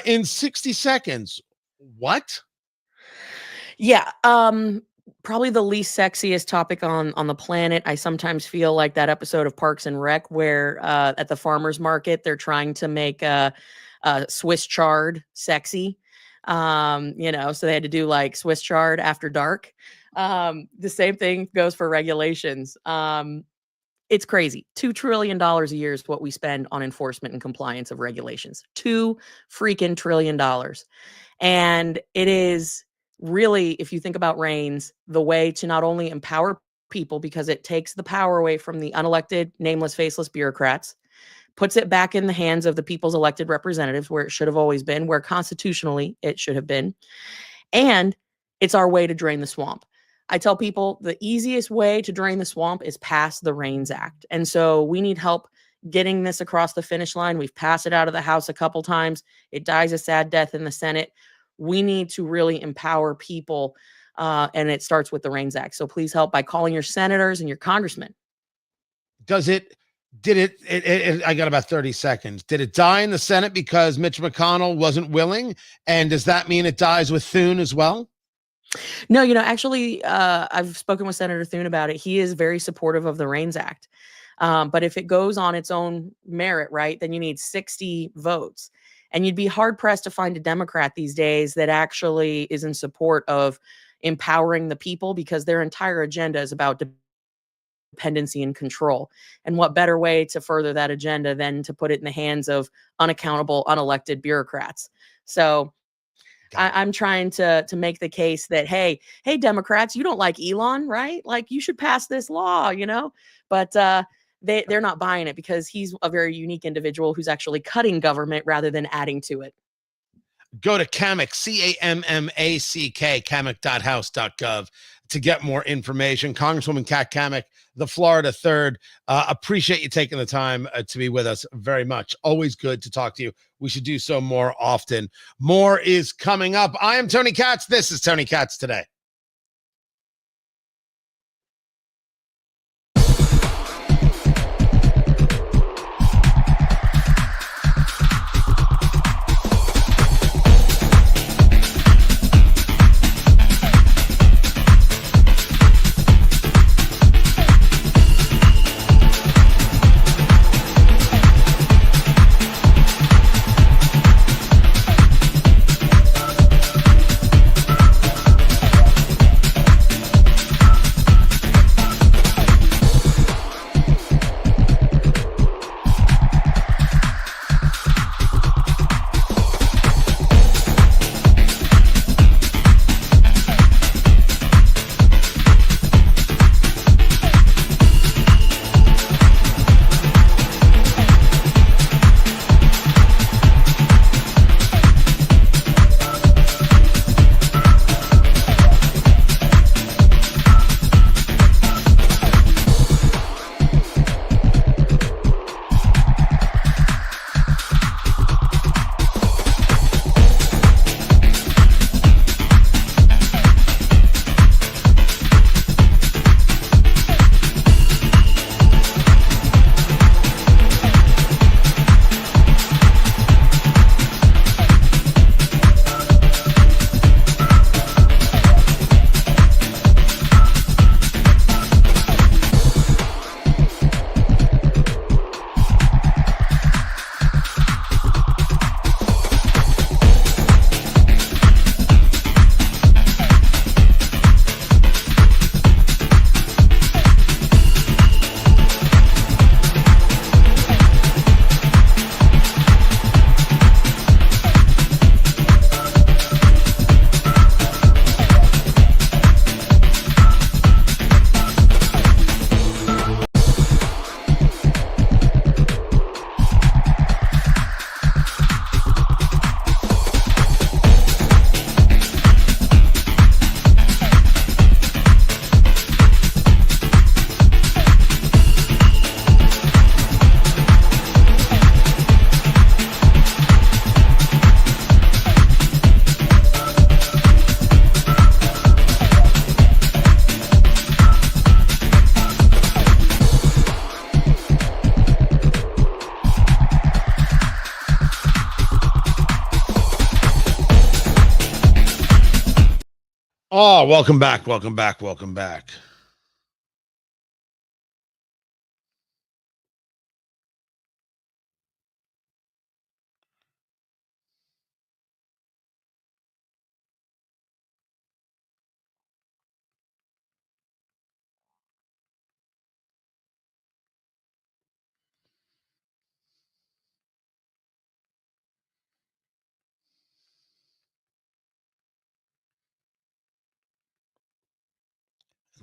In 60 seconds, what? Yeah, probably the least sexiest topic on the planet. I sometimes feel like that episode of Parks and Rec where at the farmers market they're trying to make Swiss chard sexy. So they had to do like Swiss chard after dark. The same thing goes for regulations. It's crazy. $2 trillion a year is what we spend on enforcement and compliance of regulations. $2 freaking trillion. And it is really, if you think about REINS, the way to not only empower people because it takes the power away from the unelected, nameless, faceless bureaucrats, puts it back in the hands of the people's elected representatives where it should have always been, where constitutionally it should have been. And it's our way to drain the swamp. I tell people the easiest way to drain the swamp is pass the REINS Act. And so we need help getting this across the finish line. We've passed it out of the House a couple times. It dies a sad death in the Senate. We need to really empower people, and it starts with the REINS Act. So please help by calling your senators and your congressmen. Does it Did I got about 30 seconds. Did it die in the Senate because Mitch McConnell wasn't willing? And does that mean it dies with Thune as well? No, actually, I've spoken with Senator Thune about it. He is very supportive of the REINS Act. But if it goes on its own merit, right, then you need 60 votes. And you'd be hard pressed to find a Democrat these days that actually is in support of empowering the people, because their entire agenda is about dependency and control. And what better way to further that agenda than to put it in the hands of unaccountable, unelected bureaucrats? So I'm trying to make the case that, hey, Democrats, you don't like Elon, right? Like, you should pass this law, But they're not buying it, because he's a very unique individual who's actually cutting government rather than adding to it. Go to Cammack, Cammack, cammack.house.gov to get more information. Congresswoman Kat Cammack, the Florida 3rd. Appreciate you taking the time to be with us very much. Always good to talk to you. We should do so more often. More is coming up. I am Tony Katz. This is Tony Katz Today. Oh, welcome back. Welcome back. Welcome back.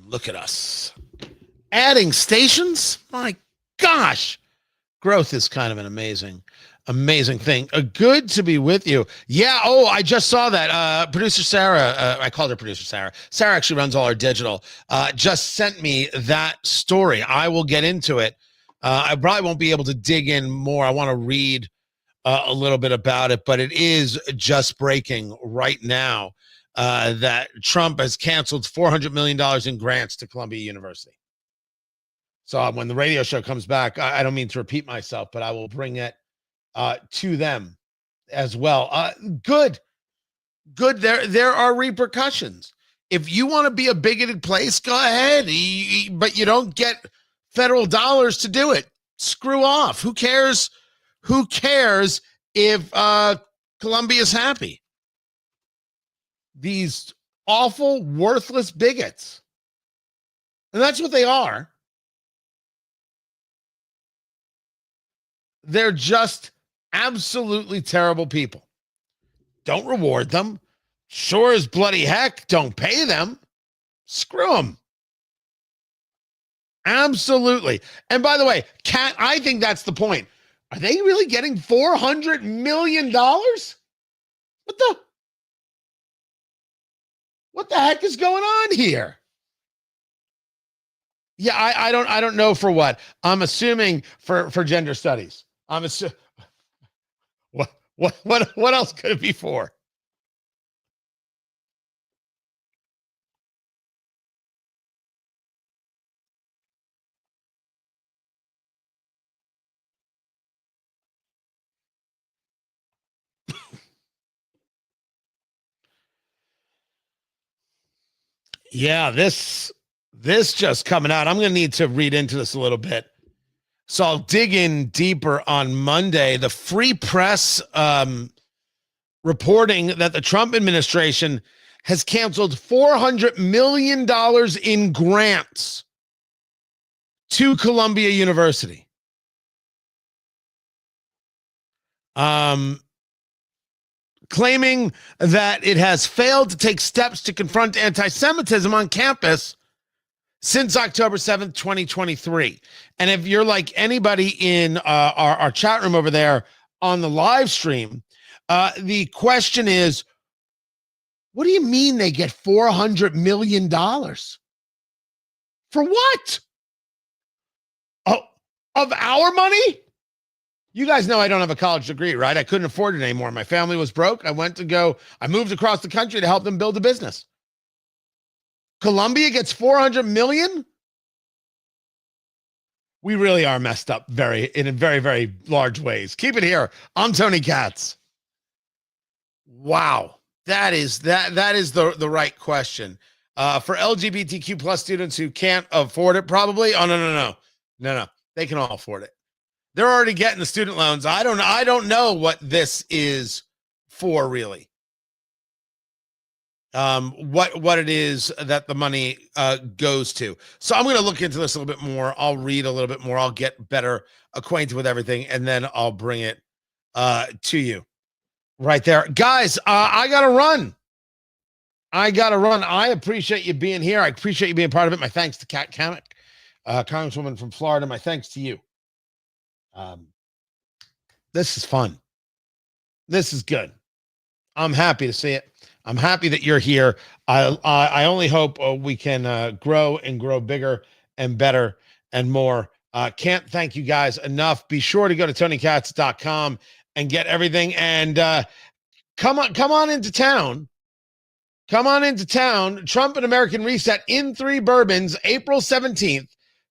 Look at us. Adding stations? My gosh. Growth is kind of an amazing thing. Good to be with you. Yeah. Oh, I just saw that. Producer Sarah, I called her Producer Sarah. Sarah actually runs all our digital. Just sent me that story. I will get into it. I probably won't be able to dig in more. I want to read a little bit about it, but it is just breaking right now that Trump has canceled $400 million in grants to Columbia University. So when the radio show comes back, I don't mean to repeat myself, but I will bring it to them as well. Good. There are repercussions. If you want to be a bigoted place, go ahead. But you don't get federal dollars to do it. Screw off. Who cares? Who cares if Columbia's happy? These awful, worthless bigots. And that's what they are. They're just absolutely terrible people. Don't reward them. Sure as bloody heck, don't pay them. Screw them. Absolutely. And by the way, Kat, I think that's the point. Are they really getting $400 million? What the heck is going on here? Yeah, I don't know for what. I'm assuming for gender studies. I'm assuming. What else could it be for? Yeah, this just coming out. I'm going to need to read into this a little bit. So I'll dig in deeper on Monday. The Free Press reporting that the Trump administration has canceled $400 million in grants to Columbia University. Claiming that it has failed to take steps to confront anti-Semitism on campus since October 7th, 2023. And if you're like anybody in our chat room over there on the live stream, the question is, what do you mean they get $400 million? For what? Oh, of our money? You guys know I don't have a college degree, right? I couldn't afford it anymore. My family was broke. I moved across the country to help them build a business. Columbia gets $400 million? We really are messed up in very, very large ways. Keep it here. I'm Tony Katz. Wow. That is the right question. For LGBTQ plus students who can't afford it, probably. Oh, no. They can all afford it. They're already getting the student loans. I don't know what this is for, really. What it is that the money goes to. So I'm going to look into this a little bit more. I'll read a little bit more. I'll get better acquainted with everything, and then I'll bring it to you right there. Guys, I got to run. I appreciate you being here. I appreciate you being part of it. My thanks to Cammack, Congresswoman from Florida. My thanks to you. This is fun. This is good. I'm happy to see it. I'm happy that you're here. I only hope we can grow and grow bigger and better and more. Can't thank you guys enough. Be sure to go to TonyKatz.com and get everything. And come on into town. Come on into town. Trump and American Reset in 3 Bourbons, April 17th.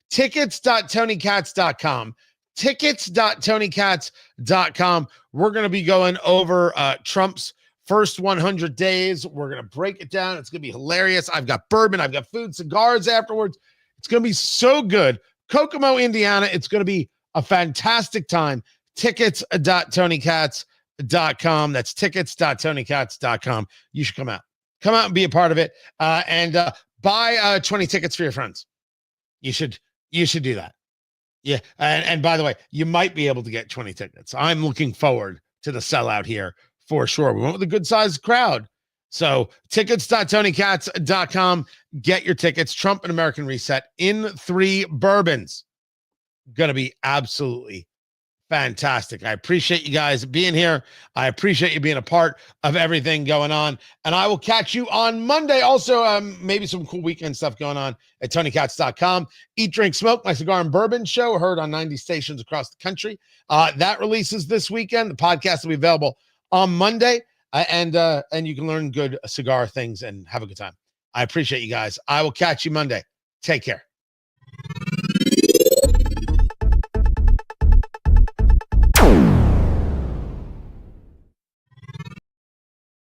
Tickets.TonyKatz.com. Tickets.TonyKatz.com. We're going to be going over Trump's first 100 days. We're going to break it down. It's going to be hilarious. I've got bourbon. I've got food, cigars afterwards. It's going to be so good. Kokomo, Indiana. It's going to be a fantastic time. Tickets.TonyKatz.com. That's tickets.TonyKatz.com. You should come out. Come out and be a part of it. And buy 20 tickets for your friends. You should do that. Yeah. And by the way, you might be able to get 20 tickets. I'm looking forward to the sellout here for sure. We went with a good sized crowd. So tickets.TonyKatz.com. Get your tickets. Trump and American Reset in 3 Bourbons. Going to be absolutely fantastic. I appreciate you guys being here. I appreciate you being a part of everything going on. And I will catch you on Monday. Also, maybe some cool weekend stuff going on at TonyKatz.com. Eat, Drink, Smoke, my cigar and bourbon show, heard on 90 stations across the country. That releases this weekend. The podcast will be available on Monday. And you can learn good cigar things and have a good time. I appreciate you guys. I will catch you Monday. Take care.